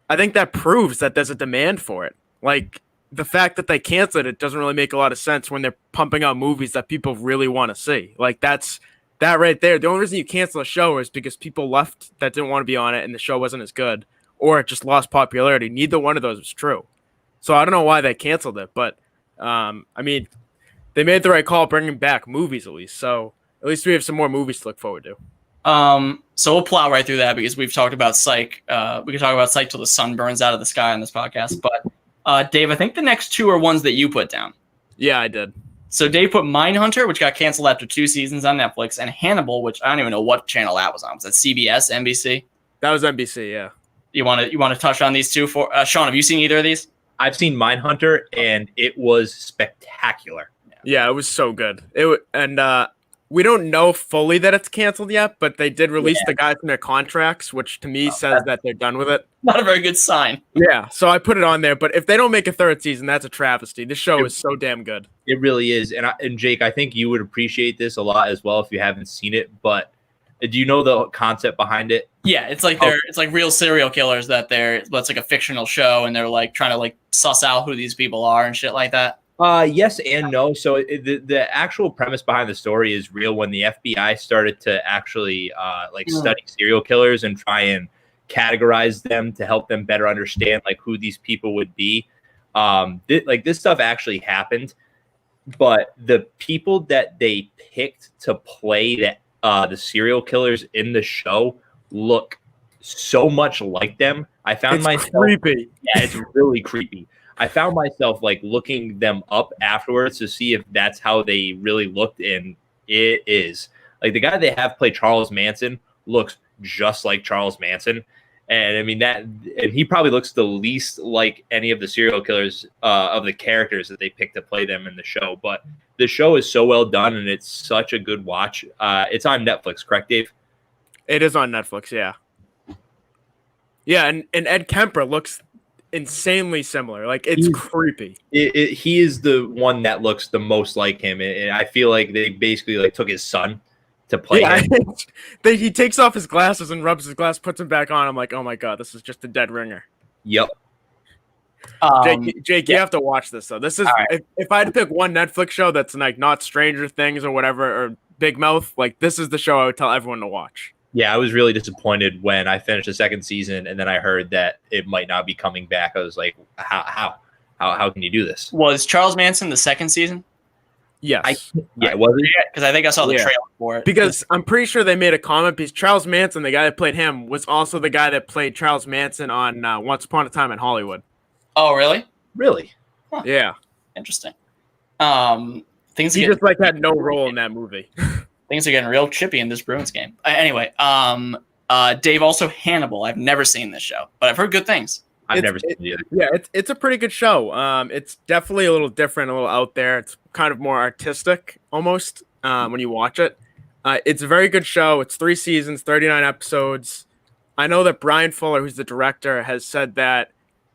I think that proves that there's a demand for it. Like the fact that they canceled it doesn't really make a lot of sense when they're pumping out movies that people really want to see. Like that right there. The only reason you cancel a show is because people left that didn't want to be on it and the show wasn't as good, or it just lost popularity. Neither one of those is true. So I don't know why they canceled it, but I mean, they made the right call bringing back movies at least. So at least we have some more movies to look forward to. So we'll plow right through that because we've talked about Psych. We can talk about Psych till the sun burns out of the sky on this podcast. But Dave, I think the next 2 are ones that you put down. Yeah, I did. So Dave put Mindhunter, which got canceled after 2 seasons on Netflix, and Hannibal, which I don't even know what channel that was on. Was that CBS, NBC? That was NBC, yeah. You want to touch on these 2? For Sean, have you seen either of these? I've seen Mindhunter, and it was spectacular. Yeah, it was so good. we don't know fully that it's canceled yet, but they did release the guys from their contracts, which to me says that they're done with it. Not a very good sign. Yeah, so I put it on there. But if they don't make a third season, that's a travesty. This show is so damn good. It really is. And Jake, I think you would appreciate this a lot as well if you haven't seen it. But do you know the concept behind it? Yeah, it's like it's like real serial killers that's like a fictional show, and they're like trying to like suss out who these people are and shit like that. Yes and no. So the actual premise behind the story is real. When the FBI started to actually study serial killers and try and categorize them to help them better understand like who these people would be, this stuff actually happened. But the people that they picked to play the serial killers in the show look so much like them. I found myself creepy. Yeah, it's really creepy. I found myself like looking them up afterwards to see if that's how they really looked, and it is. Like the guy they have play Charles Manson looks just like Charles Manson, and I mean and he probably looks the least like any of the serial killers of the characters that they picked to play them in the show. But the show is so well done, and it's such a good watch. It's on Netflix, correct, Dave? It is on Netflix, yeah. Yeah, and Ed Kemper looks insanely similar. Like it's creepy. He is the one that looks the most like him, and I feel like they basically like took his son to play him. He takes off his glasses and rubs his glass, puts them back on. I'm like, oh my god, this is just a dead ringer. Yep. Jake, you have to watch this though. This is if I had to pick one Netflix show that's like not Stranger Things or whatever or Big Mouth, like this is the show I would tell everyone to watch. Yeah, I was really disappointed when I finished the second season, and then I heard that it might not be coming back. I was like, how can you do this? Was Charles Manson the second season? Yes. Was it? Because I think I saw the trailer for it. Because I'm pretty sure they made a comment piece. Charles Manson, the guy that played him, was also the guy that played Charles Manson on Once Upon a Time in Hollywood. Oh, really? Really? Huh. Yeah. Interesting. He just like had no role in that movie. Things are getting real chippy in this Bruins game. Anyway, Dave, also Hannibal. I've never seen this show, but I've heard good things. I've never seen it either. Yeah, it's a pretty good show. It's definitely a little different, a little out there. It's kind of more artistic almost when you watch it. It's a very good show. It's 3 seasons, 39 episodes. I know that Brian Fuller, who's the director, has said that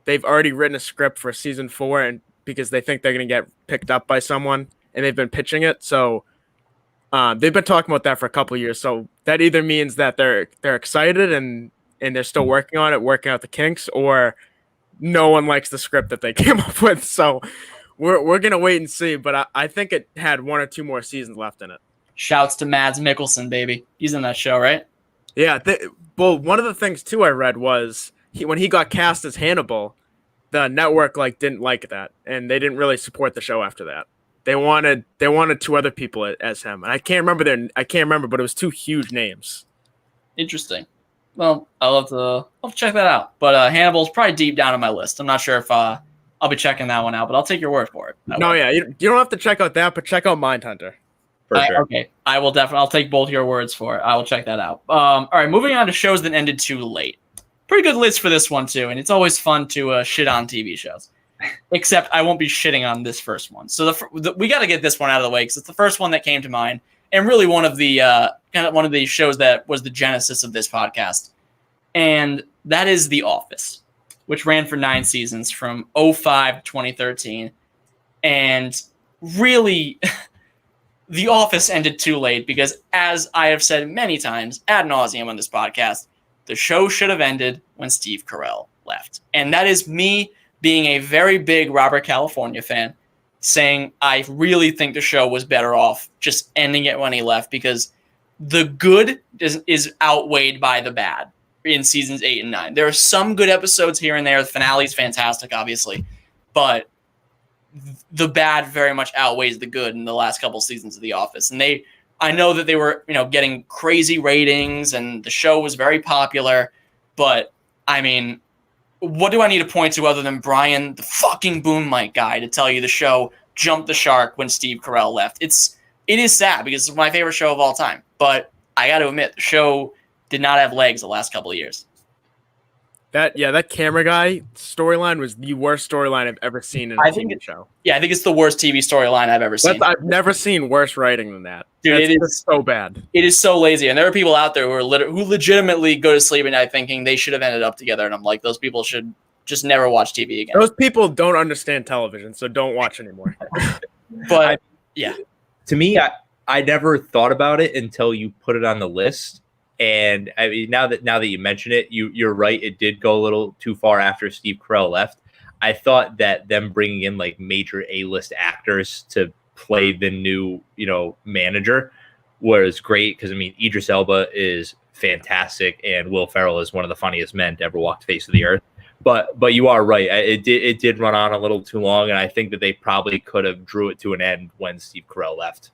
they've already written a script for season 4 and because they think they're going to get picked up by someone, and they've been pitching it. So they've been talking about that for a couple of years. So that either means that they're excited and they're still working on it, working out the kinks, or no one likes the script that they came up with. So we're going to wait and see. But I think it had 1 or 2 more seasons left in it. Shouts to Mads Mikkelsen, baby. He's in that show, right? Yeah. Well, one of the things, too, I read was when he got cast as Hannibal, the network didn't like that. And they didn't really support the show after that. They wanted 2 other people as him. And I can't remember, but it was 2 huge names. Interesting. Well, I'll have to check that out. But Hannibal's probably deep down on my list. I'm not sure if I'll be checking that one out, but I'll take your word for it. You don't have to check out that, but check out Mindhunter. For sure. Okay, I will definitely. I'll take both your words for it. I will check that out. All right, moving on to shows that ended too late. Pretty good list for this one too, and it's always fun to shit on TV shows. Except I won't be shitting on this first one. So we got to get this one out of the way because it's the first one that came to mind, and really one of the one of the shows that was the genesis of this podcast, and that is The Office, which ran for 9 seasons from 2005 to 2013, and really. The Office ended too late because, as I have said many times ad nauseum on this podcast, the show should have ended when Steve Carell left. And that is me being a very big Robert California fan, saying I really think the show was better off just ending it when he left because the good is outweighed by the bad in seasons 8 and 9. There are some good episodes here and there. The finale is fantastic, obviously, but the bad very much outweighs the good in the last couple seasons of The Office. And I know that they were, getting crazy ratings and the show was very popular, but I mean, what do I need to point to other than Brian, the fucking boom mic guy, to tell you the show jumped the shark when Steve Carell left? It is sad because it's my favorite show of all time, but I got to admit the show did not have legs the last couple of years. That camera guy storyline was the worst storyline I've ever seen in a TV show. Yeah, I think it's the worst TV storyline I've ever seen. I've never seen worse writing than that. Dude, it is so bad. It is so lazy, and there are people out there who legitimately go to sleep at night thinking they should have ended up together, and I'm like, those people should just never watch TV again. Those people don't understand television, so don't watch anymore. But to me, I never thought about it until you put it on the list. And I mean, now that you mention it, you're right. It did go a little too far after Steve Carell left. I thought that them bringing in like major A-list actors to play the new, manager was great. Because I mean, Idris Elba is fantastic, and Will Ferrell is one of the funniest men to ever walk the face of the earth. But you are right. It did run on a little too long, and I think that they probably could have drew it to an end when Steve Carell left.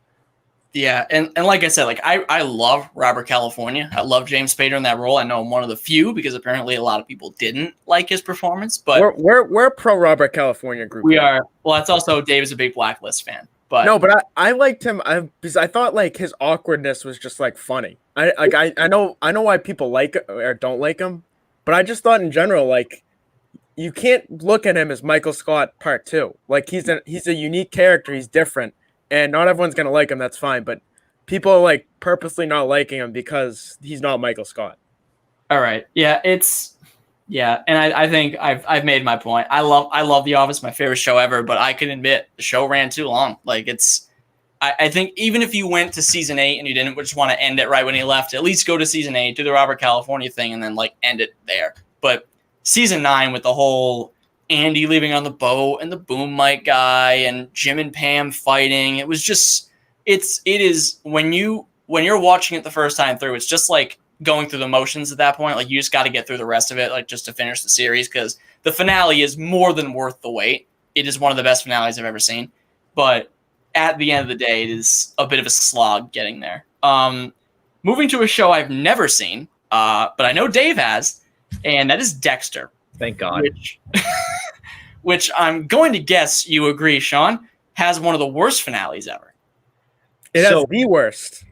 Yeah, and like I said, like I love Robert California. I love James Spader in that role. I know I'm one of the few because apparently a lot of people didn't like his performance. But we're pro Robert California group. We are. Well, that's also Dave's a big Blacklist fan. But no, but I liked him because I thought like his awkwardness was just like funny. I know why people like or don't like him, but I just thought in general like you can't look at him as Michael Scott Part 2. Like he's a unique character. He's different. And not everyone's going to like him, that's fine. But people are like purposely not liking him because he's not Michael Scott. All right. Yeah, and I think I've made my point. I love The Office, my favorite show ever, but I can admit the show ran too long. Like I think even if you went to season 8 and you didn't just want to end it right when he left, at least go to season 8, do the Robert California thing, and then like end it there. But season 9 with the whole Andy leaving on the boat and the boom mic guy and Jim and Pam fighting. It was just, it is when you're watching it the first time through, it's just like going through the motions at that point. Like you just got to get through the rest of it, like just to finish the series. Cause the finale is more than worth the wait. It is one of the best finales I've ever seen, but at the end of the day, it is a bit of a slog getting there. Moving to a show I've never seen, but I know Dave has, and that is Dexter. Thank God. Which I'm going to guess you agree, Shawn, has one of the worst finales ever. It has the worst.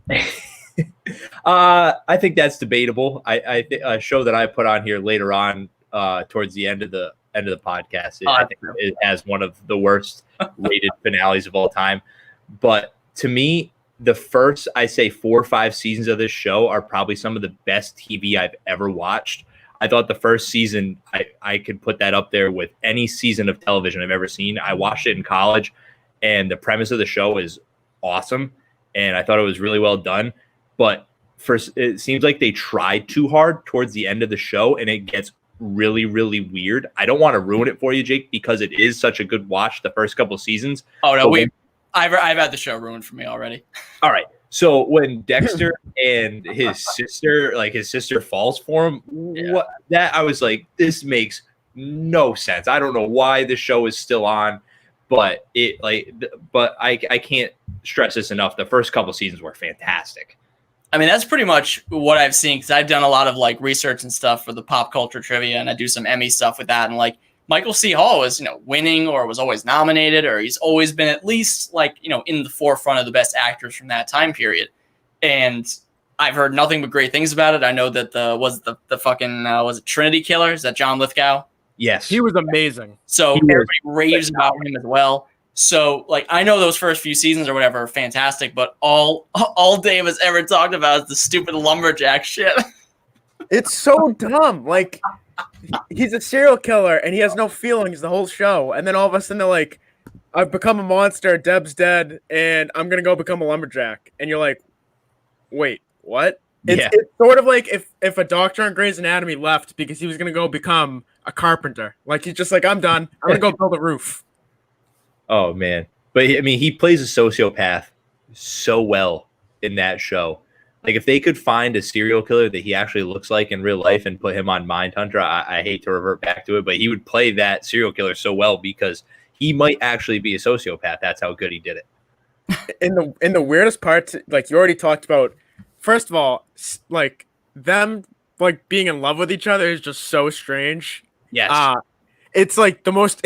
I think that's debatable. I think a show that I put on here later on, towards the end of the podcast, I think it has one of the worst rated finales of all time. But to me, the first, I say 4 or 5 seasons of this show are probably some of the best TV I've ever watched. I thought the first season, I could put that up there with any season of television I've ever seen. I watched it in college, and the premise of the show is awesome, and I thought it was really well done. But it seems like they tried too hard towards the end of the show, and it gets really, really weird. I don't want to ruin it for you, Jake, because it is such a good watch the first couple seasons. Oh, no, I've had the show ruined for me already. All right. So when Dexter and his sister falls for him, I was like, this makes no sense. I don't know why the show is still on, but I can't stress this enough. The first couple seasons were fantastic. I mean, that's pretty much what I've seen because I've done a lot of like research and stuff for the pop culture trivia, and I do some Emmy stuff with that. And like Michael C. Hall was, winning or was always nominated, or he's always been at least like, in the forefront of the best actors from that time period. And I've heard nothing but great things about it. I know that was it Trinity Killer? Is that John Lithgow? Yes. He was amazing. So everybody raves about him as well. So like, I know those first few seasons or whatever are fantastic, but all Dave has ever talked about is the stupid lumberjack shit. It's so dumb. Like, he's a serial killer and he has no feelings the whole show. And then all of a sudden they're like, I've become a monster, Deb's dead, and I'm going to go become a lumberjack. And you're like, wait, what? It's sort of like if a doctor on Grey's Anatomy left because he was going to go become a carpenter. Like, he's just like, I'm done. I'm going to go build a roof. Oh, man. But, I mean, he plays a sociopath so well in that show. Like, if they could find a serial killer that he actually looks like in real life and put him on Mindhunter, I hate to revert back to it, but he would play that serial killer so well because he might actually be a sociopath. That's how good he did it. In the weirdest parts, like you already talked about, first of all, like them like being in love with each other is just so strange. Yes. It's like the most.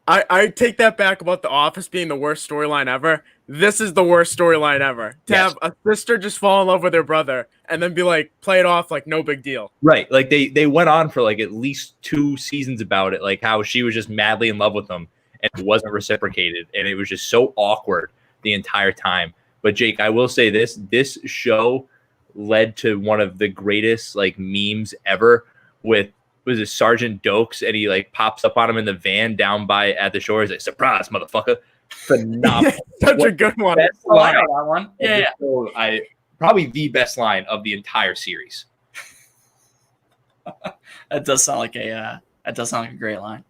I take that back about The Office being the worst storyline ever. this is the worst storyline ever. To have a sister just fall in love with her brother and then be like, play it off like no big deal. Right. Like they went on for like at least 2 seasons about it, like how she was just madly in love with him and it wasn't reciprocated. And it was just so awkward the entire time. But Jake, I will say this show led to one of the greatest like memes ever with was it Sergeant Dokes, and he like pops up on him in the van down by at the shore. He's like, "Surprise, motherfucker!" Phenomenal, such a good one. I know that one. Yeah. I probably the best line of the entire series. That does sound like a great line.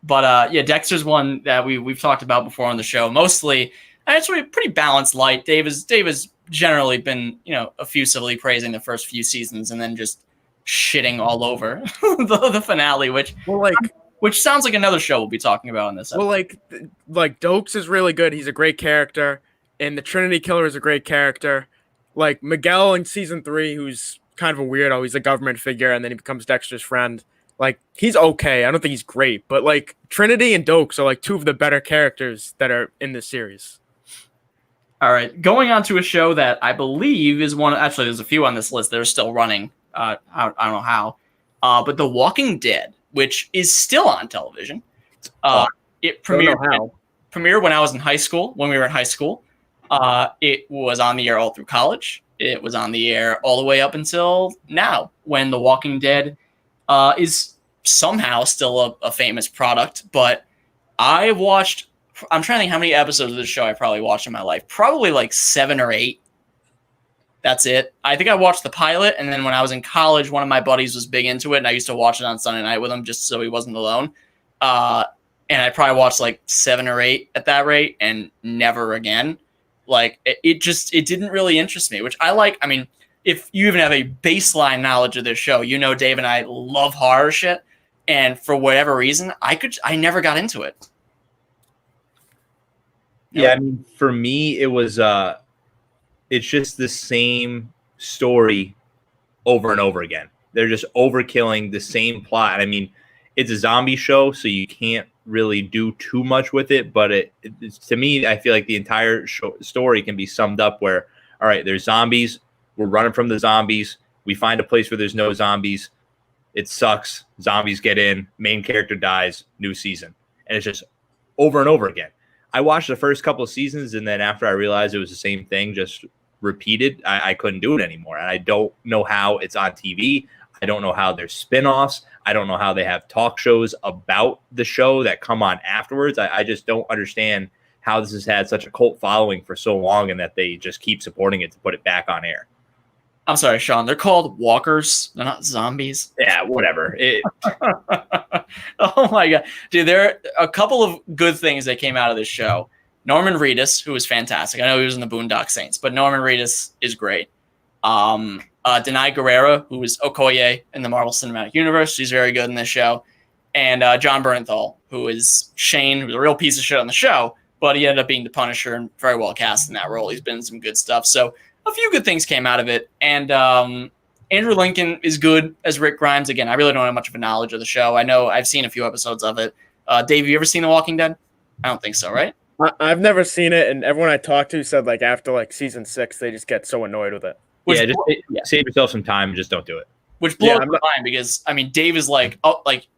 But yeah, Dexter's one that we've talked about before on the show. Mostly, actually, pretty balanced light. Dave has generally been effusively praising the first few seasons, and then just shitting all over the finale, which sounds like another show we'll be talking about in this episode. Well, like Dokes is really good. He's a great character, and the Trinity Killer is a great character. Like Miguel in season 3, who's kind of a weirdo. He's a government figure, and then he becomes Dexter's friend. Like, he's okay. I don't think he's great, but like Trinity and Dokes are like 2 of the better characters that are in this series. All right, going on to a show that I believe is one. Actually, there's a few on this list that are still running. I don't know how, but The Walking Dead, which is still on television. It premiered when I was in high school. When we were in high school, it was on the air all through college. It was on the air all the way up until now, when The Walking Dead is somehow still a famous product. But I watched. I'm trying to think how many episodes of this show I probably watched in my life. Probably like 7 or 8. That's it. I think I watched the pilot, and then when I was in college, one of my buddies was big into it, and I used to watch it on Sunday night with him just so he wasn't alone. And I probably watched like 7 or 8 at that rate, and never again. Like, it didn't really interest me, which I like. I mean, if you even have a baseline knowledge of this show, Dave and I love horror shit, and for whatever reason, I never got into it. Yeah, I mean, for me, it was it's just the same story over and over again. They're just overkilling the same plot. I mean, it's a zombie show, so you can't really do too much with it. But to me, I feel like the entire story can be summed up where, all right, there's zombies. We're running from the zombies. We find a place where there's no zombies. It sucks. Zombies get in. Main character dies. New season. And it's just over and over again. I watched the first couple of seasons, and then after I realized it was the same thing, just repeated, I couldn't do it anymore. And I don't know how it's on TV. I don't know how there's spinoffs. I don't know how they have talk shows about the show that come on afterwards. I just don't understand how this has had such a cult following for so long and that they just keep supporting it to put it back on air. I'm sorry, Sean. They're called walkers. They're not zombies. Yeah, whatever. Oh, my God. Dude, there are a couple of good things that came out of this show. Norman Reedus, who was fantastic. I know he was in the Boondock Saints, but Norman Reedus is great. Denai Guerrera, who was Okoye in the Marvel Cinematic Universe. She's very good in this show. And John Bernthal, who is Shane, who's a real piece of shit on the show, but he ended up being the Punisher and very well cast in that role. He's been in some good stuff. So a few good things came out of it. And Andrew Lincoln is good as Rick Grimes. Again, I really don't have much of a knowledge of the show. I know I've seen a few episodes of it. Dave, have you ever seen The Walking Dead? I don't think so, right? I've never seen it, and everyone I talked to said like after like season 6, they just get so annoyed with it. Save yourself some time and just don't do it. Which blows my mind because, I mean, Dave is like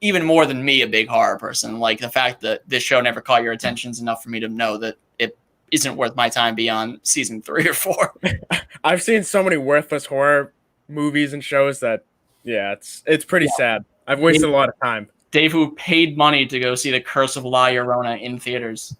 even more than me, a big horror person. Like, the fact that this show never caught your attention is enough for me to know that it isn't worth my time beyond season 3 or 4. I've seen so many worthless horror movies and shows that, it's pretty sad. I've wasted a lot of time. Dave, who paid money to go see The Curse of La Llorona in theaters.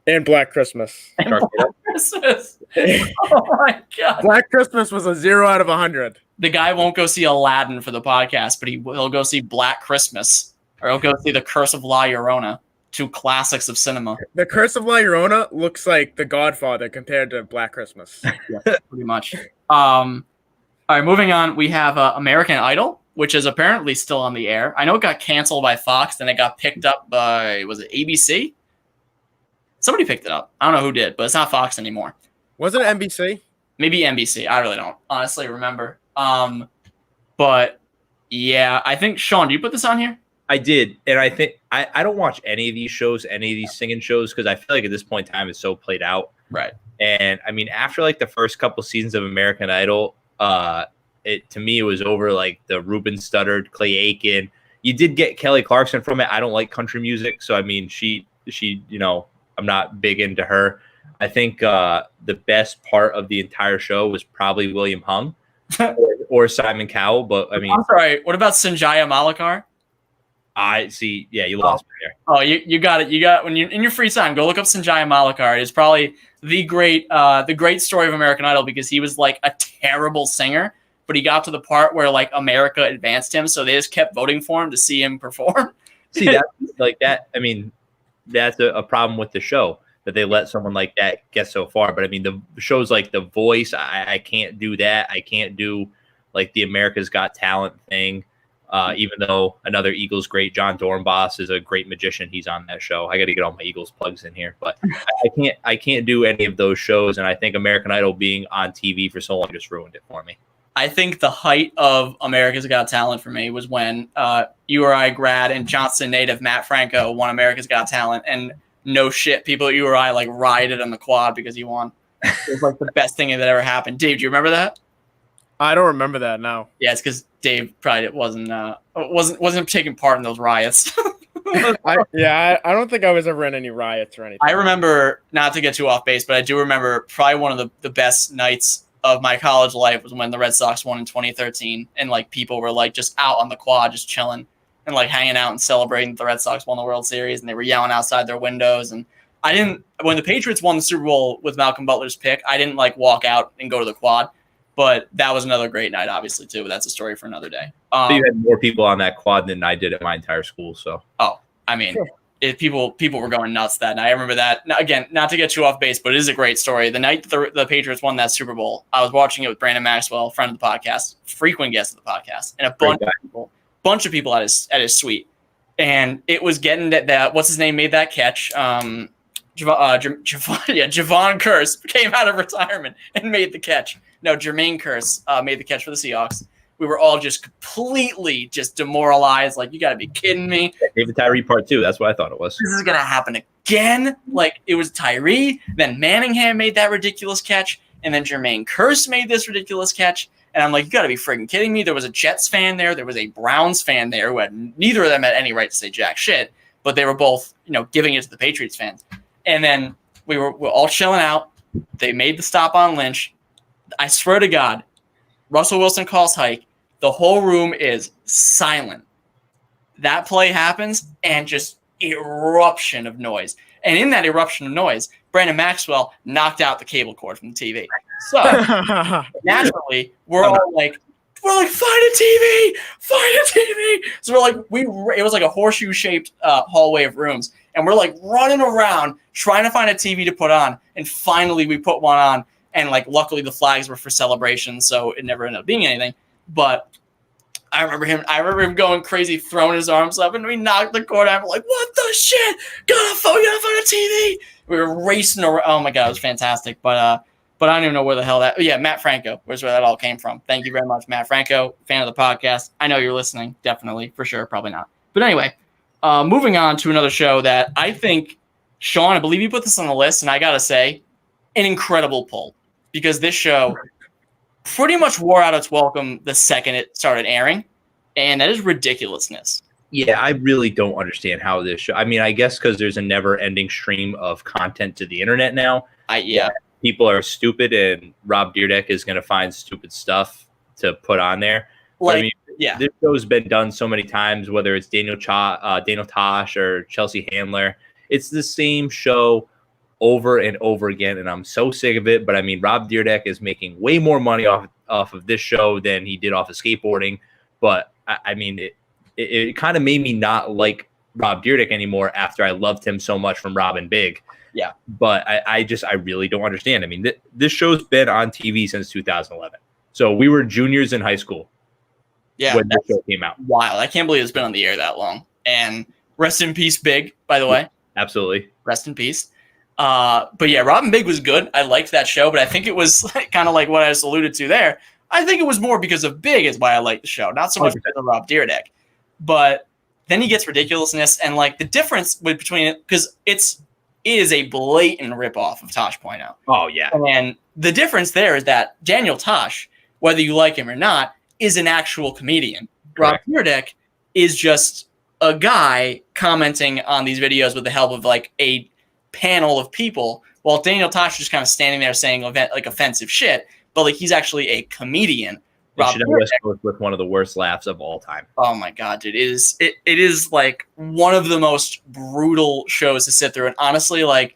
And Black Christmas. Black Christmas. Oh, my God. Black Christmas was a 0 out of 100. The guy won't go see Aladdin for the podcast, but he'll go see Black Christmas, or he'll go see The Curse of La Llorona, 2 classics of cinema. The Curse of La Llorona looks like The Godfather compared to Black Christmas. Yeah, pretty much. All right, moving on. We have American Idol, which is apparently still on the air. I know it got canceled by Fox, then it got picked up by, was it ABC? Somebody picked it up. I don't know who did, but it's not Fox anymore. Wasn't it NBC? Maybe NBC. I really don't honestly remember. But yeah, I think, Sean, do you put this on here? I did, and I think I don't watch any of these shows, any of these singing shows, because I feel like at this point in time it's so played out. Right. And I mean, after like the first couple seasons of American Idol, it to me it was over like the Ruben Studdard, Clay Aiken. You did get Kelly Clarkson from it. I don't like country music, so I mean, she I'm not big into her. I think the best part of the entire show was probably William Hung or Simon Cowell. But I mean, I'm sorry. What about Sanjaya Malakar? I see. Yeah, you lost me there. Oh, you got it. You got when you in your free time, go look up Sanjaya Malakar. It's probably the great story of American Idol because he was like a terrible singer, but he got to the part where like America advanced him, so they just kept voting for him to see him perform. See that like that. I mean, that's a problem with the show that they let someone like that get so far. But I mean, the shows like The Voice, I can't do that. I can't do like the America's Got Talent thing. Even though another Eagles great, John Dornbos, is a great magician. He's on that show. I got to get all my Eagles plugs in here, but I can't do any of those shows. And I think American Idol being on TV for so long just ruined it for me. I think the height of America's Got Talent for me was when URI grad and Johnston native Matt Franco won America's Got Talent, and no shit, people at URI like rioted on the quad because he won. It was like the best thing that ever happened. Dave, do you remember that? I don't remember that now. Yeah, it's because Dave probably wasn't taking part in those riots. I don't think I was ever in any riots or anything. I remember, not to get too off base, but I do remember probably one of the best nights of my college life was when the Red Sox won in 2013, and like people were like just out on the quad, just chilling and like hanging out and celebrating that the Red Sox won the World Series, and they were yelling outside their windows. And when the Patriots won the Super Bowl with Malcolm Butler's pick, I didn't like walk out and go to the quad. But that was another great night, obviously, too. But that's a story for another day. So you had more people on that quad than I did at my entire school. So, I mean, people were going nuts that night. I remember that. Now, again, not to get you off base, but it is a great story. The night the Patriots won that Super Bowl, I was watching it with Brandon Maxwell, friend of the podcast, frequent guest of the podcast, and a bunch of people at his suite. And it was getting that what's his name made that catch. Javon Kearse came out of retirement and made the catch. No, Jermaine Kearse made the catch for the Seahawks. We were all just completely just demoralized. Like, you got to be kidding me. David Tyree part 2. That's what I thought it was. This is going to happen again. Like, it was Tyree. Then Manningham made that ridiculous catch. And then Jermaine Kearse made this ridiculous catch. And I'm like, you got to be freaking kidding me. There was a Jets fan there. There was a Browns fan there who had neither of them had any right to say jack shit. But they were both, giving it to the Patriots fans. And then we're all chilling out. They made the stop on Lynch. I swear to God, Russell Wilson calls hike. The whole room is silent. That play happens and just eruption of noise. And in that eruption of noise, Brandon Maxwell knocked out the cable cord from the TV. So naturally, we're all like, find a TV, find a TV. So we're like, it was like a horseshoe shaped hallway of rooms. And we're like running around trying to find a TV to put on. And finally we put one on. And like, luckily the flags were for celebration, so it never ended up being anything. But I remember him going crazy, throwing his arms up, and we knocked the cord out. We're like, what the shit? Gotta find a TV. We were racing around. Oh my God, it was fantastic. But I don't even know where the hell that. Yeah, Matt Franco was where that all came from. Thank you very much, Matt Franco, fan of the podcast. I know you're listening, definitely, for sure, probably not. But anyway, moving on to another show that I think, Shawn, I believe you put this on the list, and I gotta say, an incredible pull. Because this show pretty much wore out its welcome the second it started airing, and that is ridiculousness. Yeah, I really don't understand how this show. I mean, I guess because there's a never-ending stream of content to the internet now. People are stupid, and Rob Dyrdek is going to find stupid stuff to put on there. This show's been done so many times, whether it's Daniel Tosh or Chelsea Handler. It's the same show over and over again, and I'm so sick of it. But I mean, Rob Dyrdek is making way more money off of this show than he did off of skateboarding. But I mean, it kind of made me not like Rob Dyrdek anymore after I loved him so much from Rob and Big. Yeah. But I really don't understand. I mean, this show's been on TV since 2011. So we were juniors in high school. Yeah, when this show came out. Wild. I can't believe it's been on the air that long. And rest in peace, Big, by the way. Absolutely. Rest in peace. But yeah, Rob and Big was good. I liked that show, but I think it was kind of like what I just alluded to there. I think it was more because of Big is why I liked the show, not so much because of Rob Dyrdek. But then he gets ridiculousness, and like the difference between it, because it is a blatant ripoff of Tosh Point Out. Oh yeah. And the difference there is that Daniel Tosh, whether you like him or not, is an actual comedian. Correct. Rob Dyrdek is just a guy commenting on these videos with the help of like a panel of people, while Daniel Tosh is just kind of standing there saying like offensive shit, but like he's actually a comedian. Rob Dyrdek with one of the worst laughs of all time. Oh my god, dude! It is like one of the most brutal shows to sit through, and honestly, like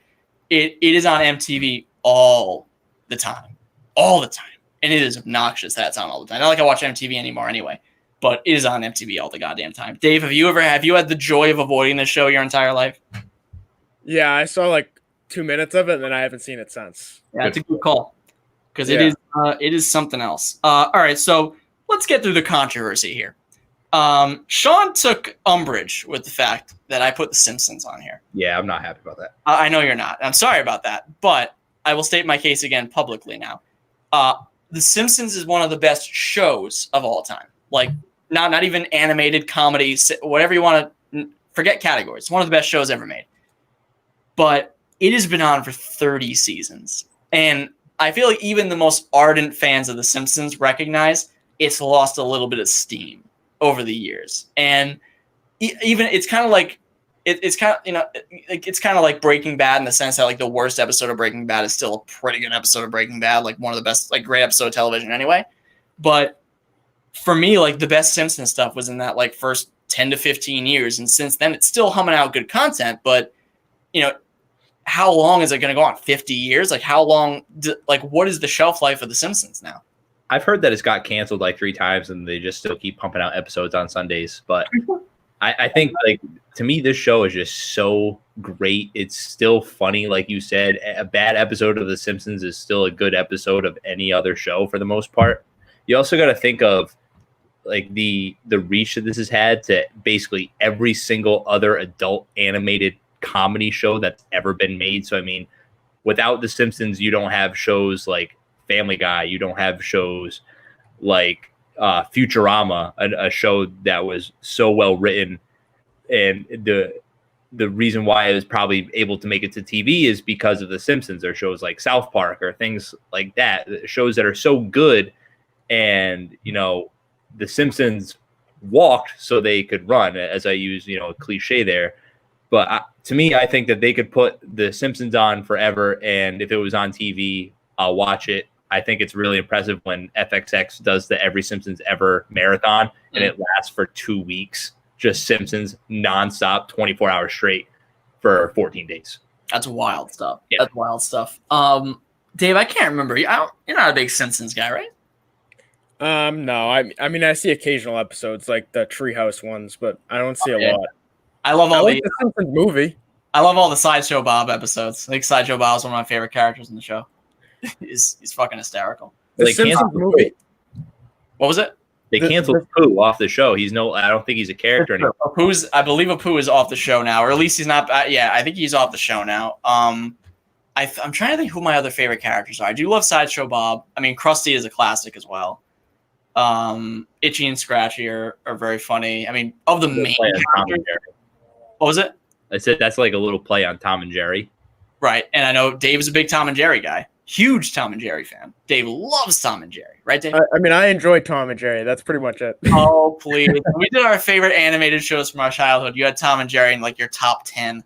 it is on MTV all the time, and it is obnoxious that it's on all the time. Not like I watch MTV anymore, anyway, but it is on MTV all the goddamn time. Dave, have you had the joy of avoiding this show your entire life? Yeah, I saw like 2 minutes of it, and then I haven't seen it since. Yeah, it's a good call because it is something else. All right, so let's get through the controversy here. Shawn took umbrage with the fact that I put The Simpsons on here. Yeah, I'm not happy about that. I know you're not. I'm sorry about that, but I will state my case again publicly now. The Simpsons is one of the best shows of all time. Like, not even animated comedy, whatever you want to forget categories. It's one of the best shows ever made. But it has been on for 30 seasons. And I feel like even the most ardent fans of The Simpsons recognize it's lost a little bit of steam over the years. And even it's kind of like it's kind of, it's kind of like Breaking Bad in the sense that like the worst episode of Breaking Bad is still a pretty good episode of Breaking Bad, like one of the best, like great episode of television anyway. But for me, like the best Simpsons stuff was in that like first 10 to 15 years. And since then it's still humming out good content, but how long is it going to go on? 50 years? Like how long, what is the shelf life of The Simpsons now? I've heard that it's got canceled like 3 times and they just still keep pumping out episodes on Sundays. But I think, like, to me, this show is just so great. It's still funny. Like you said, a bad episode of The Simpsons is still a good episode of any other show for the most part. You also got to think of like the reach that this has had to basically every single other adult animated comedy show that's ever been made. So, I mean, without The Simpsons, you don't have shows like Family Guy. You don't have shows like Futurama, a show that was so well written, and the reason why it was probably able to make it to TV is because of The Simpsons, or shows like South Park or things like that, shows that are so good. And The Simpsons walked so they could run, as I use a cliche there. But to me, I think that they could put The Simpsons on forever, and if it was on TV, I'll watch it. I think it's really impressive when FXX does the Every Simpsons Ever marathon, and it lasts for 2 weeks, just Simpsons nonstop, 24 hours straight for 14 days. That's wild stuff. Yeah. That's wild stuff. Dave, I can't remember. You're not a big Simpsons guy, right? No. I mean, I see occasional episodes like the Treehouse ones, but I don't see a lot. I love all the Simpsons movie. I love all the Sideshow Bob episodes. I think Sideshow Bob is one of my favorite characters in the show. He's fucking hysterical. The Simpsons movie. What was it? They canceled Pooh off the show. I don't think he's a character anymore. I believe Apu is off the show now, or at least he's not. I think he's off the show now. I'm trying to think who my other favorite characters are. I do love Sideshow Bob. I mean, Krusty is a classic as well. Itchy and Scratchy are very funny. I mean, of the main characters. What was it? I said that's like a little play on Tom and Jerry. Right, and I know Dave is a big Tom and Jerry guy. Huge Tom and Jerry fan. Dave loves Tom and Jerry, right, Dave? I mean, I enjoy Tom and Jerry. That's pretty much it. Oh, please. We did our favorite animated shows from our childhood. You had Tom and Jerry in like your top 10.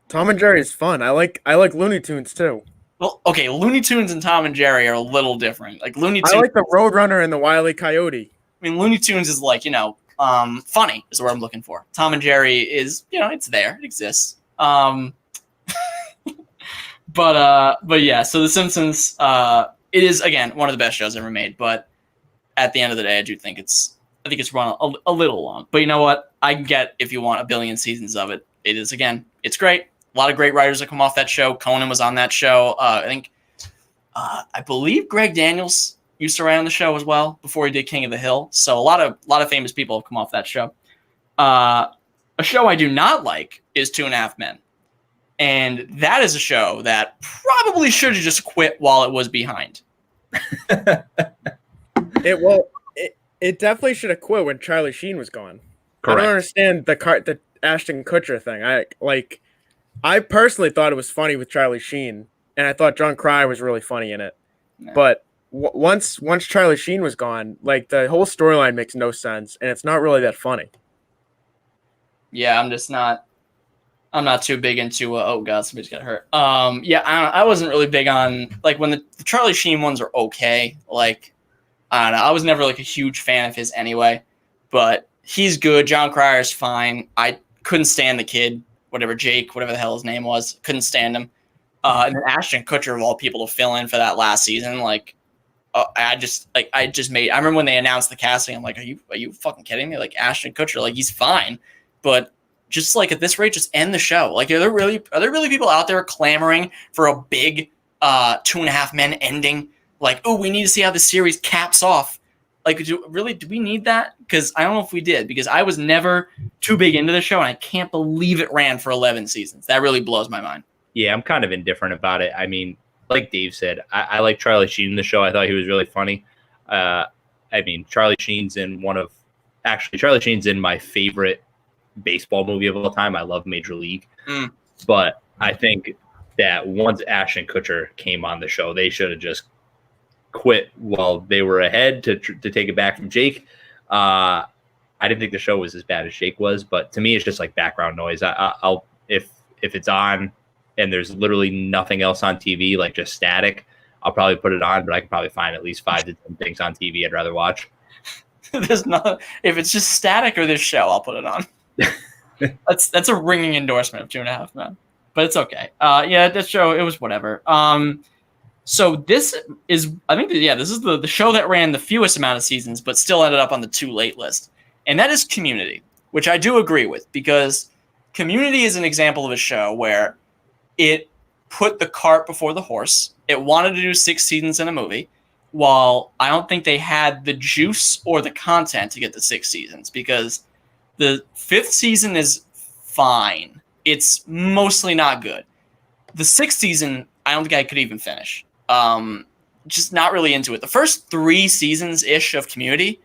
Tom and Jerry is fun. I like Looney Tunes too. Well, okay, Looney Tunes and Tom and Jerry are a little different. Like Looney Tunes, I like the Roadrunner and the Wile E. Coyote. I mean, Looney Tunes is like, funny is what I'm looking for. Tom and Jerry is, it's there. It exists. But yeah, so The Simpsons, it is, again, one of the best shows ever made. But at the end of the day, I think it's run a little long. But you know what? I can get, if you want, 1 billion seasons of it. It is, again, it's great. A lot of great writers that come off that show. Conan was on that show. I believe Greg Daniels used to write on the show as well before he did King of the Hill. So a lot of famous people have come off that show. A show I do not like is 2.5 Men. And that is a show that probably should have just quit while it was behind. It definitely should have quit when Charlie Sheen was gone. I don't Correct. understand the Ashton Kutcher thing. I personally thought it was funny with Charlie Sheen, and I thought John Cryer was really funny in it. Yeah. But once Charlie Sheen was gone, like the whole storyline makes no sense, and it's not really that funny. Yeah, I'm not too big into. Oh God, somebody's got hurt. Yeah, I wasn't really big on like when the Charlie Sheen ones are okay. Like, I don't know. I was never like a huge fan of his anyway, but he's good. John Cryer's fine. I couldn't stand the kid, Jake, whatever the hell his name was. Couldn't stand him. And then Ashton Kutcher of all people to fill in for that last season, like. I remember when they announced the casting, I'm like, are you fucking kidding me? Like Ashton Kutcher, like he's fine, but just like at this rate, just end the show. Like, are there really people out there clamoring for a big 2.5 Men ending? Like, oh, we need to see how the series caps off. Like, do we need that? Because I don't know if we did, because I was never too big into the show, and I can't believe it ran for 11 seasons. That really blows my mind. Yeah, I'm kind of indifferent about it. I mean, like Dave said, I like Charlie Sheen in the show. I thought he was really funny. Charlie Sheen's in Charlie Sheen's in my favorite baseball movie of all time. I love Major League. But I think that once Ashton Kutcher came on the show, they should have just quit while they were ahead to take it back from Jake. I didn't think the show was as bad as Jake was, but to me, it's just like background noise. I'll if it's on and there's literally nothing else on TV, like just static, I'll probably put it on, but I can probably find at least 5 to 10 things on TV I'd rather watch. There's not, if it's just static or this show, I'll put it on. That's a ringing endorsement of 2.5 Men, but it's okay. Yeah, this show, it was whatever. So this is, I think, this is the show that ran the fewest amount of seasons, but still ended up on the too late list. And that is Community, which I do agree with, because Community is an example of a show where it put the cart before the horse. It wanted to do 6 seasons in a movie, while I don't think they had the juice or the content to get the 6 seasons, because the 5th season is fine. It's mostly not good. The 6th season, I don't think I could even finish. Just not really into it. The first 3 seasons-ish of Community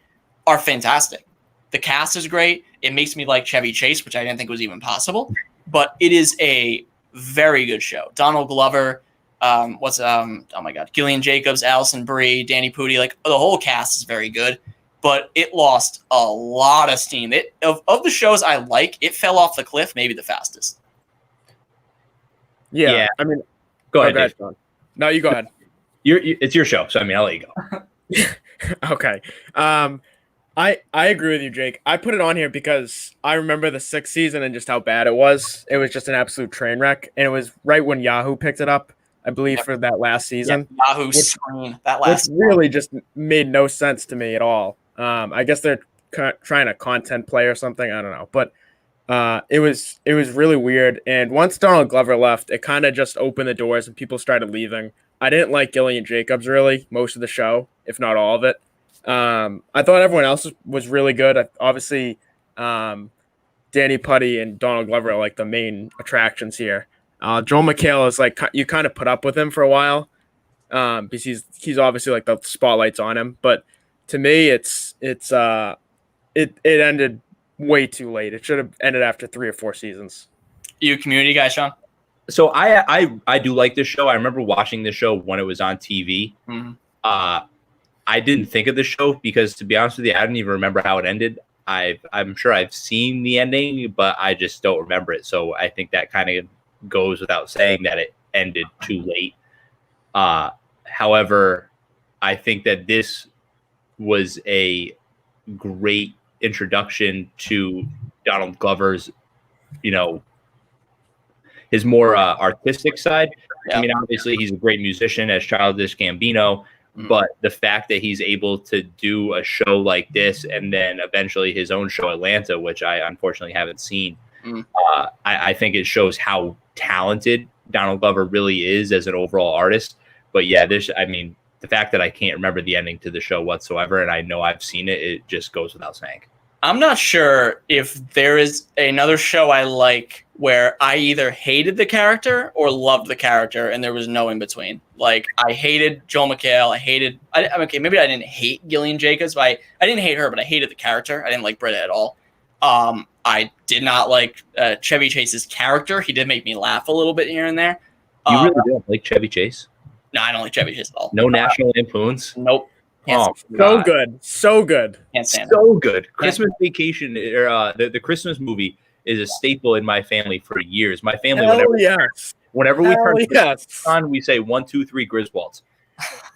are fantastic. The cast is great. It makes me like Chevy Chase, which I didn't think was even possible. But it is a very good show. Donald Glover, Gillian Jacobs, Allison Brie, Danny Pudi, like the whole cast is very good. But it lost a lot of steam. Of the shows I like, it fell off the cliff maybe the fastest. Yeah. I mean, go ahead, Dave. No, you go ahead. It's your show, so I mean, I'll let you go. Okay. I agree with you, Jake. I put it on here because I remember the 6th season and just how bad it was. It was just an absolute train wreck, and it was right when Yahoo picked it up, I believe, for that last season. Yahoo screen that last. Which really just made no sense to me at all. I guess they're trying to content play or something. I don't know, but it was really weird. And once Donald Glover left, it kind of just opened the doors and people started leaving. I didn't like Gillian Jacobs really most of the show, if not all of it. I thought everyone else was really good. Obviously, Danny Pudi and Donald Glover are like the main attractions here. Joel McHale is like, you kind of put up with him for a while because he's obviously like the spotlight's on him. But to me, it ended way too late. It should have ended after 3 or 4 seasons. You a Community guy, Sean? So I do like this show. I remember watching this show when it was on TV. Mm-hmm. I didn't think of the show because, to be honest with you, I didn't even remember how it ended. I'm sure I've seen the ending, but I just don't remember it. So I think that kind of goes without saying that it ended too late. However, I think that this was a great introduction to Donald Glover's, his more artistic side. Yeah. I mean, obviously, he's a great musician as Childish Gambino. But the fact that he's able to do a show like this and then eventually his own show, Atlanta, which I unfortunately haven't seen, I think it shows how talented Donald Glover really is as an overall artist. But yeah, the fact that I can't remember the ending to the show whatsoever, and I know I've seen it, it just goes without saying. I'm not sure if there is another show I like where I either hated the character or loved the character, and there was no in between. Like, I hated Joel McHale. Maybe I didn't hate Gillian Jacobs, but I didn't hate her, but I hated the character. I didn't like Britta at all. I did not like Chevy Chase's character. He did make me laugh a little bit here and there. You really don't like Chevy Chase? No, I don't like Chevy Chase at all. No National Lampoons? Nope. Oh, so good. So good. Can't stand so good. Christmas Vacation, the Christmas movie is a staple in my family for years. My family, whenever we turn on, we say 1, 2, 3 Griswolds.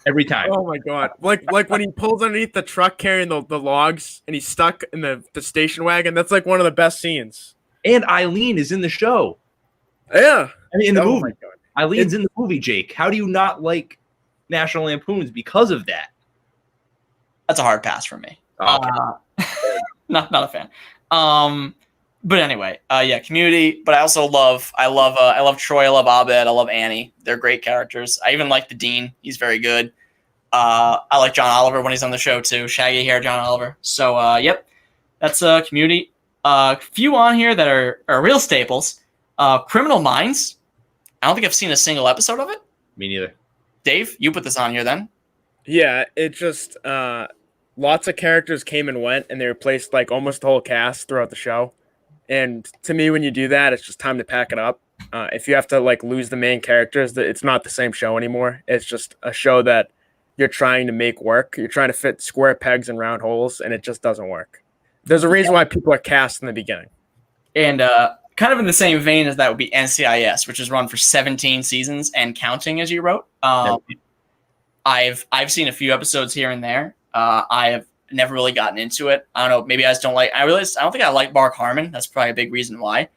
Every time. Oh my god! Like when he pulls underneath the truck carrying the logs and he's stuck in the station wagon. That's like one of the best scenes. And Eileen is in the show. Yeah, I mean in the movie. My god. Eileen's in the movie. Jake, how do you not like National Lampoons because of that? That's a hard pass for me. Oh, okay. Not a fan. But anyway, Community. But I love Troy. I love Abed. I love Annie. They're great characters. I even like the Dean. He's very good. I like John Oliver when he's on the show too. Shaggy hair, John Oliver. So yep, that's Community. A few on here that are real staples. Criminal Minds. I don't think I've seen a single episode of it. Me neither. Dave, you put this on here then. Yeah, it just lots of characters came and went, and they replaced like almost the whole cast throughout the show. And to me, when you do that, it's just time to pack it up. If you have to like lose the main characters, it's not the same show anymore. It's just a show that you're trying to make work. You're trying to fit square pegs in round holes, and it just doesn't work. There's a reason why people are cast in the beginning. And kind of in the same vein as that would be NCIS, which is run for 17 seasons and counting, as you wrote. I've seen a few episodes here and there. I have never really gotten into it. I don't know. Maybe I just don't like. I don't think I like Mark Harmon. That's probably a big reason why.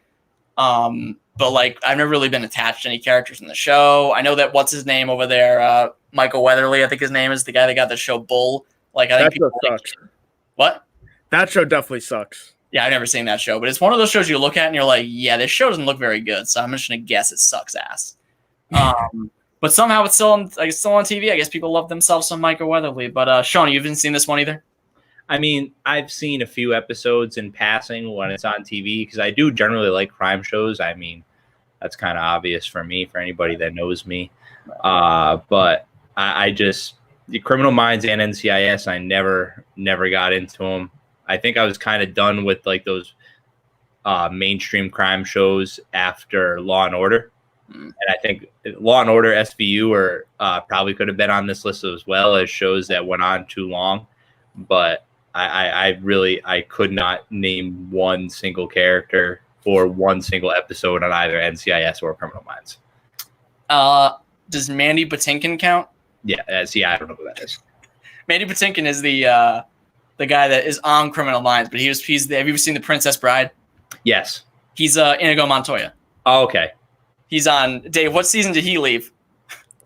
But like, I've never really been attached to any characters in the show. I know that what's his name over there, Michael Weatherly, I think his name is, the guy that got the show Bull. Like, I think people sucks. What? That show definitely sucks. Yeah, I've never seen that show, but it's one of those shows you look at and you're like, yeah, this show doesn't look very good. So I'm just gonna guess it sucks ass. But somehow it's still on TV. I guess people love themselves some Michael Weatherly. But Shawn, you haven't seen this one either? I mean, I've seen a few episodes in passing when it's on TV because I do generally like crime shows. I mean, that's kind of obvious for me, for anybody that knows me. But I just, the Criminal Minds and NCIS, I never got into them. I think I was kind of done with like those mainstream crime shows after Law and Order. And I think Law and Order, SVU, or probably could have been on this list as well as shows that went on too long. But I could not name one single character or one single episode on either NCIS or Criminal Minds. Does Mandy Patinkin count? Yeah, I don't know who that is. Mandy Patinkin is the guy that is on Criminal Minds, but have you ever seen The Princess Bride? Yes. He's Inigo Montoya. Oh, okay. He's on. Dave, what season did he leave?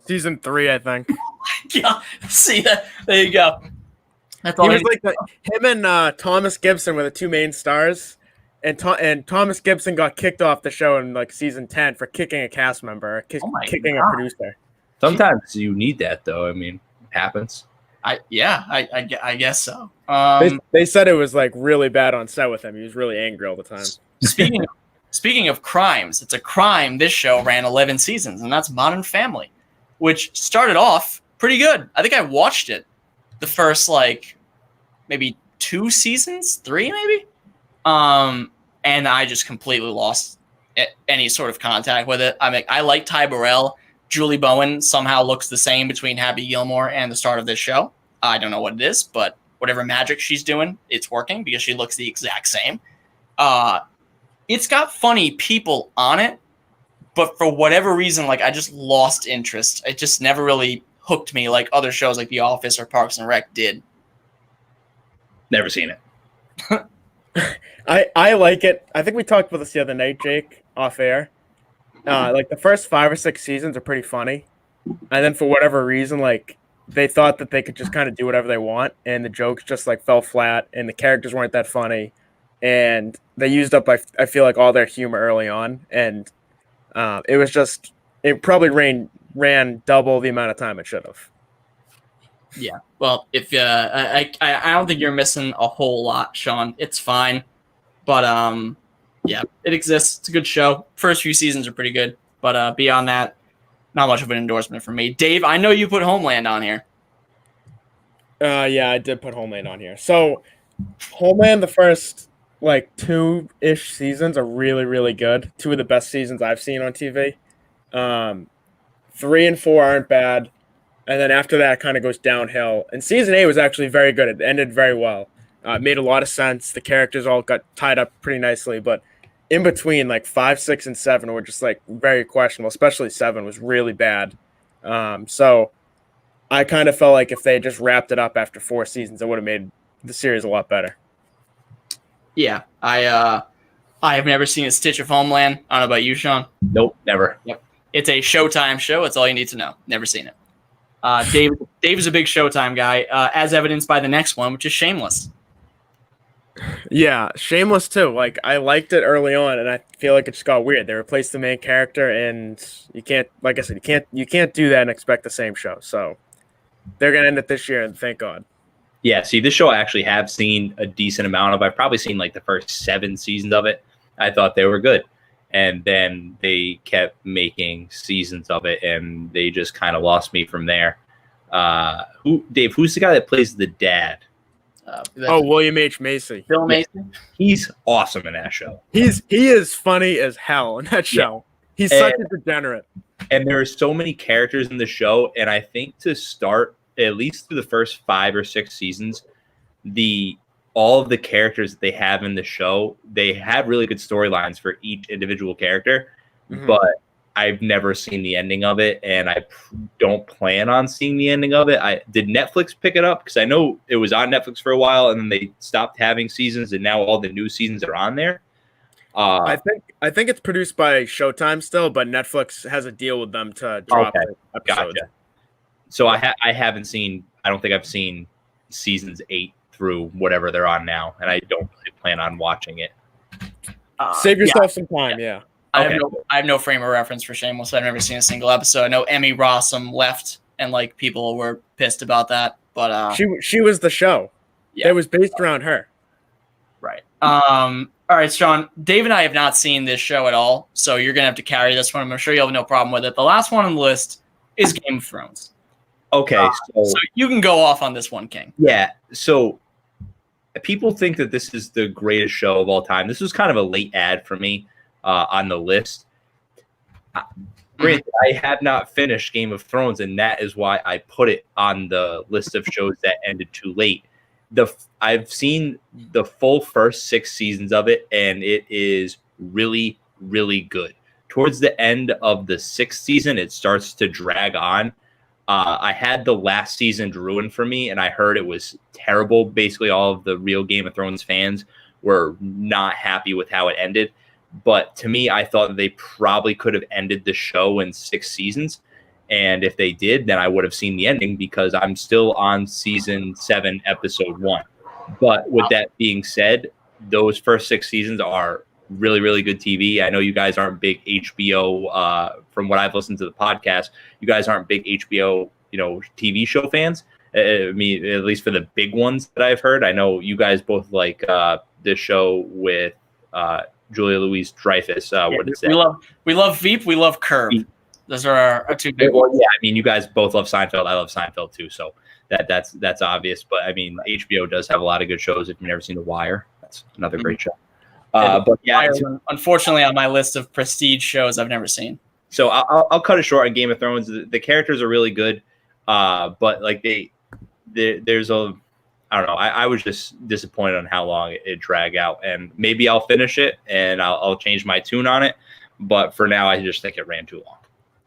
Season 3, I think. Yeah, see that? There you go. That's all. He was like him and Thomas Gibson were the two main stars, and Thomas Gibson got kicked off the show in like season 10 for kicking a cast member, kicking a producer. Sometimes you need that, though. I mean, it happens. I guess so. They said it was like really bad on set with him. He was really angry all the time. Speaking of crimes, it's a crime. This show ran 11 seasons, and that's Modern Family, which started off pretty good. I think I watched it the first like maybe 2 seasons, 3 maybe, and I just completely lost any sort of contact with it. I mean, I like Ty Burrell. Julie Bowen somehow looks the same between Happy Gilmore and the start of this show. I don't know what it is, but whatever magic she's doing, it's working because she looks the exact same. It's got funny people on it, but for whatever reason, like I just lost interest. It just never really hooked me like other shows like The Office or Parks and Rec did. Never seen it. I like it. I think we talked about this the other night, Jake, off air. Like the first 5 or 6 seasons are pretty funny, and then for whatever reason, like they thought that they could just kind of do whatever they want, and the jokes just like fell flat, and the characters weren't that funny, and they used up I feel like all their humor early on, and it probably ran double the amount of time it should have. Yeah, well, if I don't think you're missing a whole lot, Shawn. It's fine, but yeah, it exists. It's a good show. First few seasons are pretty good, but beyond that, not much of an endorsement from me. Dave, I know you put Homeland on here. Yeah, I did put Homeland on here. So, Homeland, the first like 2-ish seasons are really, really good. 2 of the best seasons I've seen on TV. 3 and 4 aren't bad. And then after that, it kind of goes downhill. And season 8 was actually very good. It ended very well. It made a lot of sense. The characters all got tied up pretty nicely. But in between, like 5, 6, and 7 were just like very questionable. Especially 7 was really bad. So I kind of felt like if they just wrapped it up after 4 seasons, it would have made the series a lot better. Yeah, I have never seen a stitch of Homeland. I don't know about you, Sean. Nope, never. Yep, it's a Showtime show. That's all you need to know. Never seen it. Dave is a big Showtime guy, as evidenced by the next one, which is Shameless. Yeah, Shameless too. Like I liked it early on, and I feel like it just got weird. They replaced the main character, and you can't, like I said, you can't do that and expect the same show. So they're gonna end it this year, and thank God. Yeah, see, this show I actually have seen a decent amount of. I've probably seen like the first 7 seasons of it. I thought they were good. And then they kept making seasons of it, and they just kind of lost me from there. Dave, who's the guy that plays the dad? William H. Macy. Bill Mason. He's awesome in that show. He is funny as hell in that show. Yeah. He's such a degenerate. And there are so many characters in the show, and I think to start, at least through the first 5 or 6 seasons, all of the characters that they have in the show, they have really good storylines for each individual character, but I've never seen the ending of it, and I don't plan on seeing the ending of it. Did Netflix pick it up? Because I know it was on Netflix for a while, and then they stopped having seasons, and now all the new seasons are on there. I think it's produced by Showtime still, but Netflix has a deal with them to drop episodes. Gotcha. So I haven't seen. I don't think I've seen seasons 8 through whatever they're on now, and I don't really plan on watching it. Save yourself some time, yeah. I have no frame of reference for Shameless. I've never seen a single episode. I know Emmy Rossum left, and like people were pissed about that, but she was the show. Yeah, it was based around her. Right. All right, Sean. Dave and I have not seen this show at all, so you're gonna have to carry this one. I'm sure you'll have no problem with it. The last one on the list is Game of Thrones. Okay, so you can go off on this one, King. Yeah. So people think that this is the greatest show of all time. This was kind of a late ad for me on the list. Granted, I have not finished Game of Thrones, and that is why I put it on the list of shows that ended too late. I've seen the full first 6 seasons of it, and it is really, really good. Towards the end of the 6th season, it starts to drag on. I had the last season ruined for me, and I heard it was terrible. Basically, all of the real Game of Thrones fans were not happy with how it ended. But to me, I thought they probably could have ended the show in 6 seasons. And if they did, then I would have seen the ending, because I'm still on season 7, episode 1. But with that being said, those first 6 seasons are really, really good TV. I know you guys aren't big HBO, from what I've listened to the podcast, you guys aren't big HBO, TV show fans. I mean, at least for the big ones that I've heard. I know you guys both like this show with Julia Louis-Dreyfus. What is that? We love Veep. We love Curb. Those are our 2 big ones. Yeah, I mean, you guys both love Seinfeld. I love Seinfeld too, so that's obvious. But I mean, HBO does have a lot of good shows. If you've never seen The Wire, that's another great show. But yeah, unfortunately, on my list of prestige shows I've never seen. So I'll cut it short on Game of Thrones. The characters are really good, but like there's a, I don't know. I was just disappointed on how long it dragged out, and maybe I'll finish it and I'll change my tune on it. But for now, I just think it ran too long.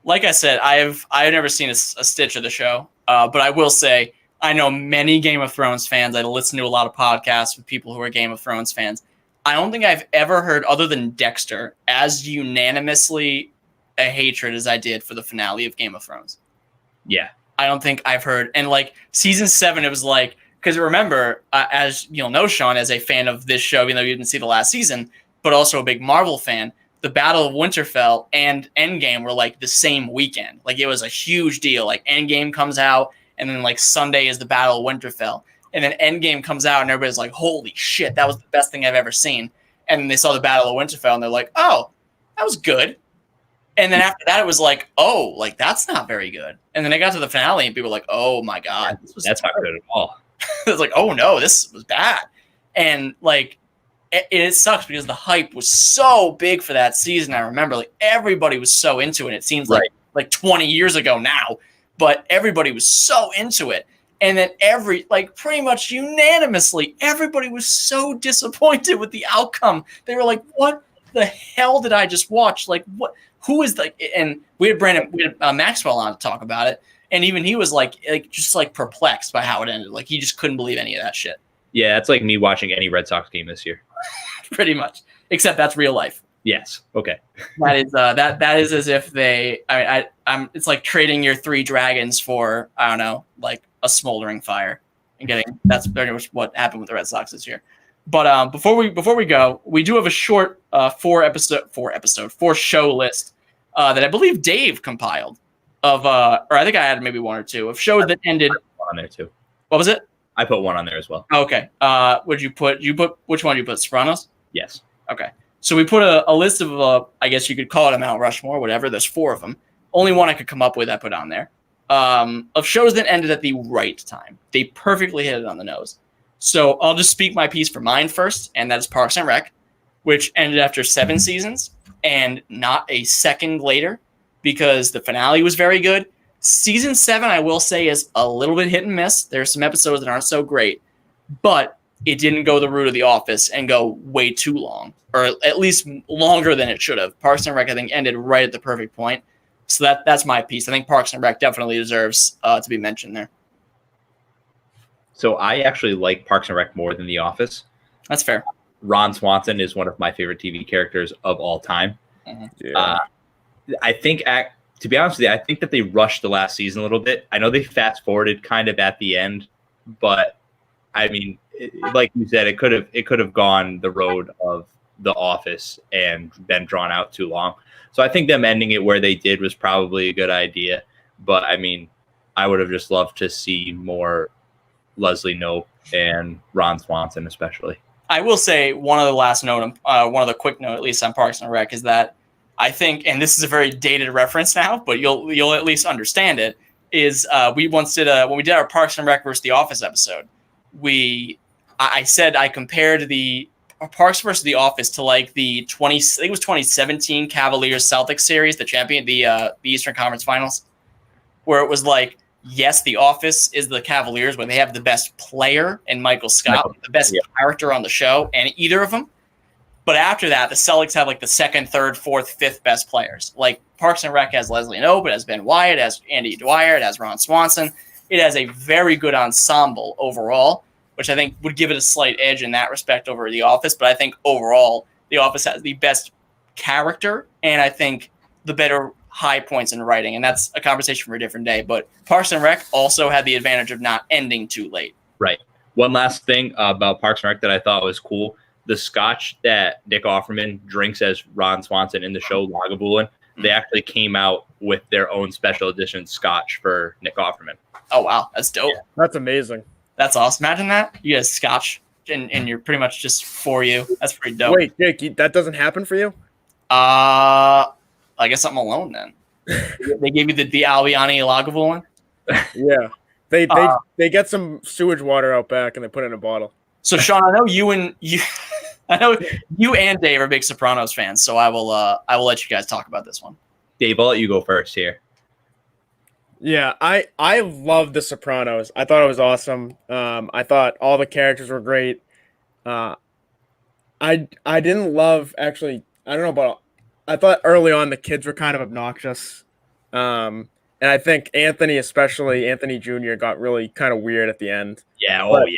Like I said, I've never seen a stitch of the show, but I will say I know many Game of Thrones fans. I listen to a lot of podcasts with people who are Game of Thrones fans. I don't think I've ever heard, other than Dexter, as unanimously a hatred as I did for the finale of Game of Thrones. Yeah. I don't think I've heard. And like season 7, it was like, because remember, as you'll know, Sean, as a fan of this show, even though you didn't see the last season, but also a big Marvel fan, the Battle of Winterfell and Endgame were like the same weekend. Like it was a huge deal. Like Endgame comes out, and then like Sunday is the Battle of Winterfell. And then Endgame comes out, and everybody's like, holy shit, that was the best thing I've ever seen. And then they saw the Battle of Winterfell, and they're like, oh, that was good. And then after that, it was like, oh, like that's not very good. And then they got to the finale, and people were like, oh my God. That's not good at all. It was like, oh no, this was bad. And like, it sucks because the hype was so big for that season. I remember like everybody was so into it. It seems like 20 years ago now, but everybody was so into it. And then pretty much unanimously, everybody was so disappointed with the outcome. They were like, what the hell did I just watch? Like, what? Who is like? And we had Maxwell on to talk about it. And even he was just perplexed by how it ended. Like he just couldn't believe any of that shit. Yeah, it's like me watching any Red Sox game this year. Pretty much, except that's real life. Yes. Okay. That is that is as if I'm. It's like trading your 3 dragons for I don't know, like a smoldering fire, and getting. That's pretty much what happened with the Red Sox this year. But before we go, we do have a short 4 show list that I believe Dave compiled of or I think I had maybe 1 or 2 of shows that ended. On there too. What was it? I put 1 on there as well. Okay. Would you put which one? You put Sopranos? Yes. Okay. So we put a list of I guess you could call it a Mount Rushmore, whatever. There's 4 of them. Only one I could come up with I put on there. Of shows that ended at the right time. They perfectly hit it on the nose. So I'll just speak my piece for mine first, and that's Parks and Rec, which ended after 7 seasons and not a second later because the finale was very good. Season 7, I will say, is a little bit hit and miss. There are some episodes that aren't so great, but it didn't go the route of The Office and go way too long, or at least longer than it should have. Parks and Rec, I think, ended right at the perfect point. So that's my piece. I think Parks and Rec definitely deserves to be mentioned there. So I actually like Parks and Rec more than The Office. That's fair. Ron Swanson is one of my favorite TV characters of all time. Mm-hmm. Yeah. I think, to be honest with you, I think that they rushed the last season a little bit. I know they fast forwarded kind of at the end, but I mean, like you said, it could have gone the road of The Office and been drawn out too long. So I think them ending it where they did was probably a good idea. But I mean, I would have just loved to see more Leslie Knope and Ron Swanson, especially. I will say one of the quick note, at least on Parks and Rec, is that I think, and this is a very dated reference now, but you'll at least understand it, is we once did when we did our Parks and Rec versus The Office episode, I said I compared the Parks versus The Office to like the 2017 Cavaliers Celtics series, the Eastern Conference Finals, where it was like, yes, The Office is the Cavaliers, where they have the best player in Michael Scott, the best character on the show, and either of them. But after that, the Celtics have like the 2nd, 3rd, 4th, 5th best players. Like Parks and Rec has Leslie Knope, it has Ben Wyatt, it has Andy Dwyer, it has Ron Swanson. It has a very good ensemble overall, which I think would give it a slight edge in that respect over The Office. But I think overall, The Office has the best character, and I think the better high points in writing, and that's a conversation for a different day. But Parks and Rec also had the advantage of not ending too late. Right. One last thing about Parks and Rec that I thought was cool: the scotch that Nick Offerman drinks as Ron Swanson in the show Lagavulin, they actually came out with their own special edition scotch for Nick Offerman. Oh wow, that's dope. Yeah, that's amazing. That's awesome. Imagine that you get a scotch and you're pretty much just for you. That's pretty dope. Wait, Jake, that doesn't happen for you? I guess I'm alone then. They gave you the Albiani Lagavulin. Yeah, they get some sewage water out back and they put it in a bottle. So Shawn, I know you and Dave are big Sopranos fans, so I will let you guys talk about this one. Dave, I'll let you go first here. Yeah, I love The Sopranos. I thought it was awesome. I thought all the characters were great. I didn't love, actually, I don't know about, I thought early on the kids were kind of obnoxious. And I think Anthony, especially Anthony Jr., got really kind of weird at the end. Yeah, yeah.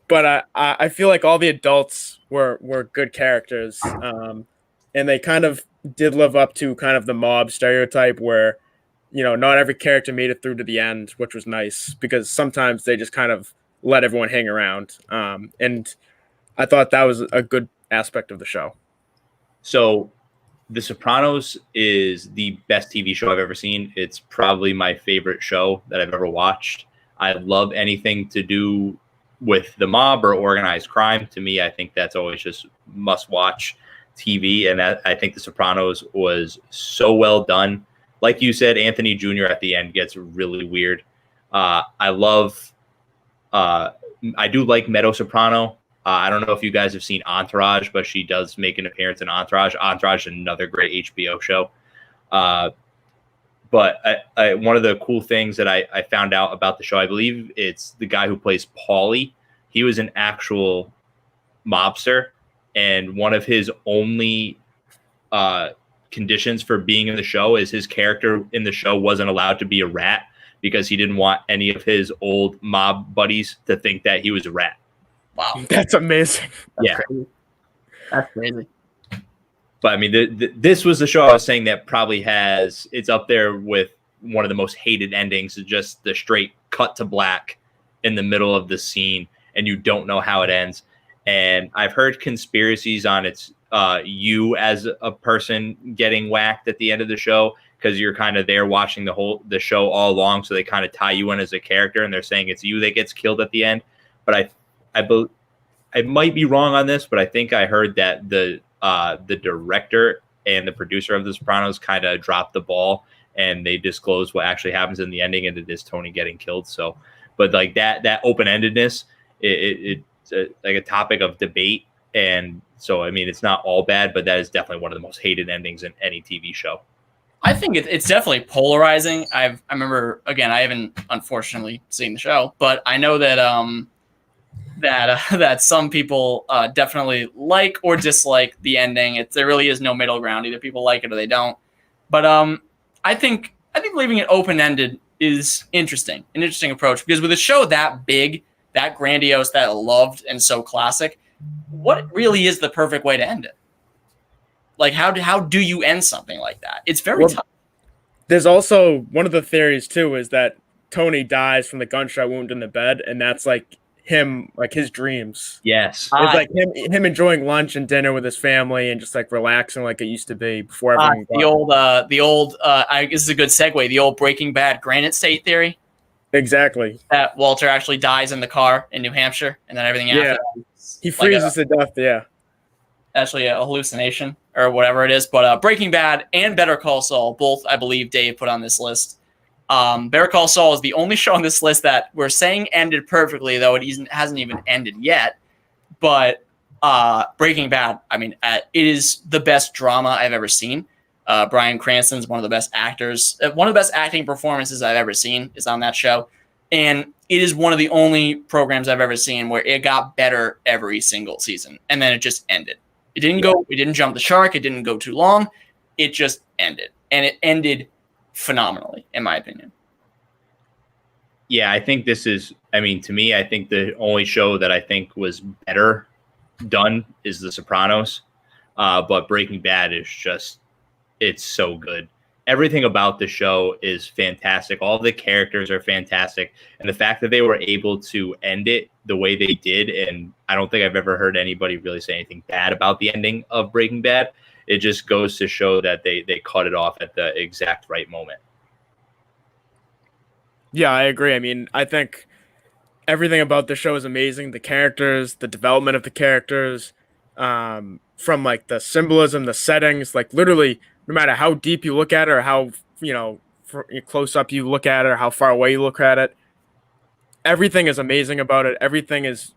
But I feel like all the adults were good characters. And they kind of did live up to kind of the mob stereotype where, you know, not every character made it through to the end, which was nice because sometimes they just kind of let everyone hang around. And I thought that was a good aspect of the show. So The Sopranos is the best TV show I've ever seen. It's probably my favorite show that I've ever watched. I love anything to do with the mob or organized crime. To me, I think that's always just must-watch TV, and I think The Sopranos was so well done. Like you said, Anthony Jr. at the end gets really weird. I do like Meadow Soprano. I don't know if you guys have seen Entourage, but she does make an appearance in Entourage. Entourage is another great HBO show. But one of the cool things that I found out about the show, I believe it's the guy who plays Paulie. He was an actual mobster, and one of his only conditions for being in the show is his character in the show wasn't allowed to be a rat because he didn't want any of his old mob buddies to think that he was a rat. Wow. That's amazing. Yeah. That's crazy. But I mean, this was the show I was saying that probably it's up there with one of the most hated endings, is just the straight cut to black in the middle of the scene, and you don't know how it ends. And I've heard conspiracies on it's you as a person getting whacked at the end of the show because you're kind of there watching the show all along, so they kind of tie you in as a character, and they're saying it's you that gets killed at the end. But I might be wrong on this, but I think I heard that the director and the producer of The Sopranos kind of dropped the ball, and they disclosed what actually happens in the ending, and it is Tony getting killed. So, but like that open-endedness, it's like a topic of debate, and so I mean, it's not all bad, but that is definitely one of the most hated endings in any TV show. I think it's definitely polarizing. I remember, again, I haven't unfortunately seen the show, but I know that that some people definitely like or dislike the ending. There really is no middle ground. Either people like it or they don't. But I think leaving it open-ended is an interesting approach, because with a show that big, that grandiose, that loved and so classic, what really is the perfect way to end it? Like, how do you end something like that? It's very tough. There's also one of the theories too is that Tony dies from the gunshot wound in the bed, and that's like him, like his dreams. Yes, it's like him enjoying lunch and dinner with his family and just like relaxing like it used to be before everything. The old. This is a good segue. The old Breaking Bad Granite State theory. Exactly. That Walter actually dies in the car in New Hampshire, and then everything after. He freezes to death. Yeah. Actually, a hallucination or whatever it is. But Breaking Bad and Better Call Saul, both I believe Dave put on this list. Better Call Saul is the only show on this list that we're saying ended perfectly, though it hasn't even ended yet. But Breaking Bad, I mean, it is the best drama I've ever seen. Bryan Cranston's one of the best actors. One of the best acting performances I've ever seen is on that show. And it is one of the only programs I've ever seen where it got better every single season. And then it just ended. It didn't jump the shark. It didn't go too long. It just ended. And it ended phenomenally, in my opinion. Yeah, I think to me, I think the only show that I think was better done is The Sopranos. But Breaking Bad is it's so good. Everything about the show is fantastic. All the characters are fantastic. And the fact that they were able to end it the way they did, and I don't think I've ever heard anybody really say anything bad about the ending of Breaking Bad. It just goes to show that they cut it off at the exact right moment. Yeah, I agree. I mean, I think everything about the show is amazing. The characters, the development of the characters, from like the symbolism, the settings, like literally no matter how deep you look at it or how, close up you look at it or how far away you look at it, everything is amazing about it. Everything is,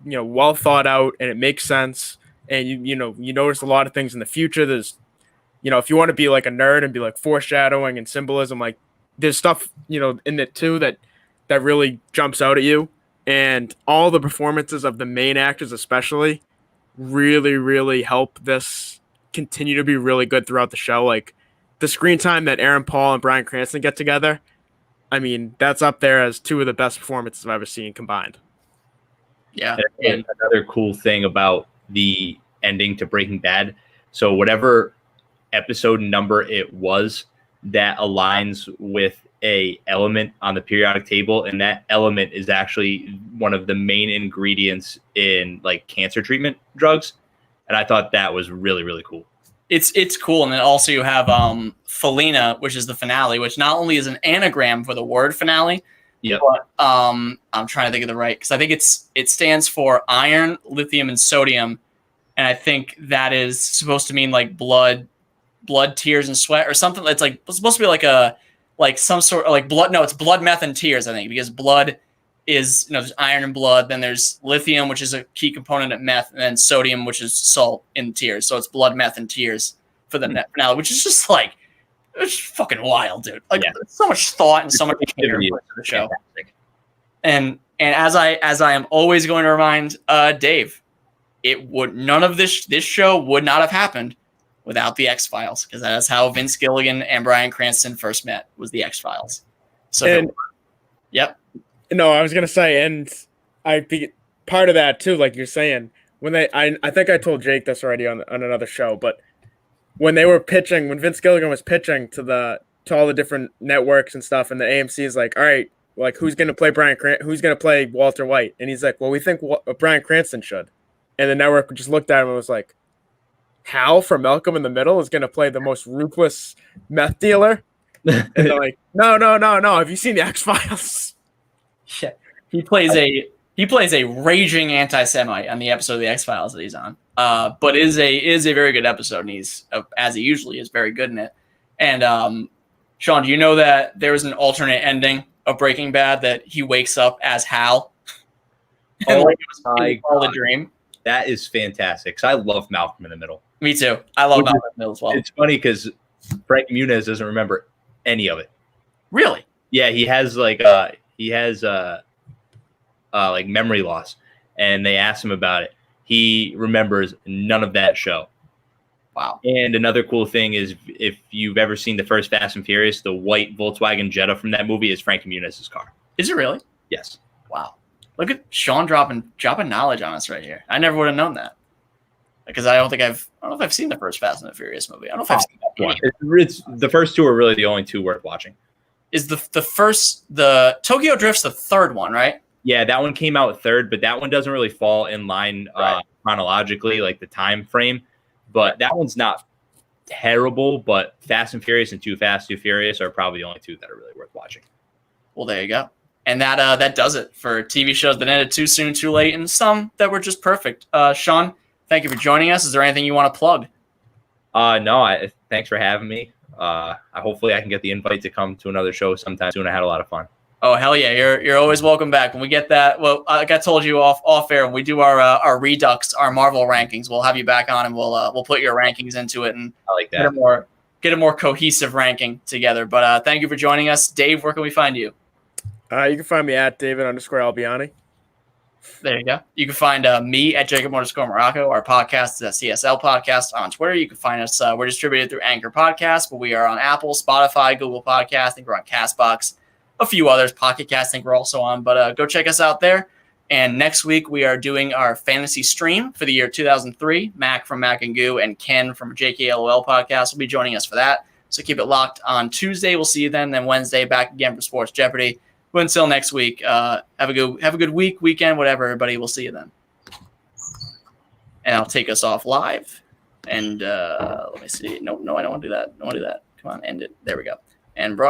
well thought out, and it makes sense. And you notice a lot of things in the future. There's, if you want to be like a nerd and be like foreshadowing and symbolism, like there's stuff, in it too that really jumps out at you. And all the performances of the main actors, especially, really, really help this continue to be really good throughout the show. Like the screen time that Aaron Paul and Bryan Cranston get together, I mean, that's up there as two of the best performances I've ever seen combined. Yeah. And another cool thing about the ending to Breaking Bad, so whatever episode number it was, that aligns with a element on the periodic table, and that element is actually one of the main ingredients in like cancer treatment drugs. And I thought that was really, really cool. It's cool. And then also you have Felina, which is the finale, which not only is an anagram for the word finale, but I'm trying to think of the right, because I think it stands for iron, lithium, and sodium. And I think that is supposed to mean like blood, tears, and sweat, or something. It's supposed to be like some sort of like blood. No, it's blood, meth, and tears, I think, because blood is, there's iron in blood. Then there's lithium, which is a key component of meth, and then sodium, which is salt in tears. So it's blood, meth, and tears for the net finale, which is just like, it's fucking wild, dude. Like so much thought and so much care into the show. Fantastic. And as I am always going to remind Dave, none of this show would not have happened without the X-Files, because that is how Vince Gilligan and Bryan Cranston first met, was the X-Files. So, yep. No, I was gonna say, and part of that too, like you're saying, when I think I told Jake this already on another show, but when they were pitching, when Vince Gilligan was pitching to all the different networks and stuff, and the AMC is like, all right, like who's gonna play who's gonna play Walter White, and he's like, well, we think Bryan Cranston should, and the network just looked at him and was like, Hal from Malcolm in the Middle is gonna play the most ruthless meth dealer, and they're like, no, have you seen the X-Files? Yeah, he plays a raging anti-Semite on the episode of the X-Files that he's on. But is a very good episode, and he's, as he usually is, very good in it. And Shawn, do you know that there was an alternate ending of Breaking Bad, that he wakes up as Hal? Oh, it was all a dream. That is fantastic. So I love Malcolm in the Middle. Me too. I love Malcolm in the Middle as well. It's funny because Frank Muniz doesn't remember any of it. Really? Yeah, he has like memory loss, and they asked him about it. He remembers none of that show. Wow. And another cool thing is, if you've ever seen the first Fast and Furious, the white Volkswagen Jetta from that movie is Frank Muniz's car. Is it really? Yes. Wow. Look at Shawn dropping knowledge on us right here. I never would have known that, because I don't know if I've seen the first Fast and the Furious movie. I don't know if I've seen that one. It's the first two are really the only two worth watching. Is the Tokyo Drift's the third one, right? Yeah, that one came out third, but that one doesn't really fall in line chronologically, like the time frame. But that one's not terrible. But Fast and Furious and Too Fast, Too Furious are probably the only two that are really worth watching. Well, there you go. And that does it for TV shows that ended too soon, too late, and some that were just perfect. Shawn, thank you for joining us. Is there anything you want to plug? No, thanks for having me. Hopefully I can get the invite to come to another show sometime soon. I had a lot of fun. Oh, hell yeah. You're always welcome back. When we get that, well, like I told you off air, when we do our Redux, our Marvel rankings, we'll have you back on, and we'll put your rankings into it, and I like that. Get a more cohesive ranking together. But thank you for joining us. Dave, where can we find you? You can find me at David_Albiani. There you go. You can find me at Jacob_Morocco. Our podcast is at CSL Podcast on Twitter. You can find us. We're distributed through Anchor Podcasts, but we are on Apple, Spotify, Google Podcasts. I think we're on CastBox, a few others. Pocket Cast, I think we're also on. But go check us out there. And next week, we are doing our fantasy stream for the year 2003. Mac from Mac and Goo and Ken from JKLOL Podcast will be joining us for that. So keep it locked on Tuesday. We'll see you then. Then Wednesday, back again for Sports Jeopardy. But until next week, have a good week, weekend, whatever, everybody. We'll see you then. And I'll take us off live. And let me see. No, I don't want to do that. Come on, end it. There we go. And broadcast.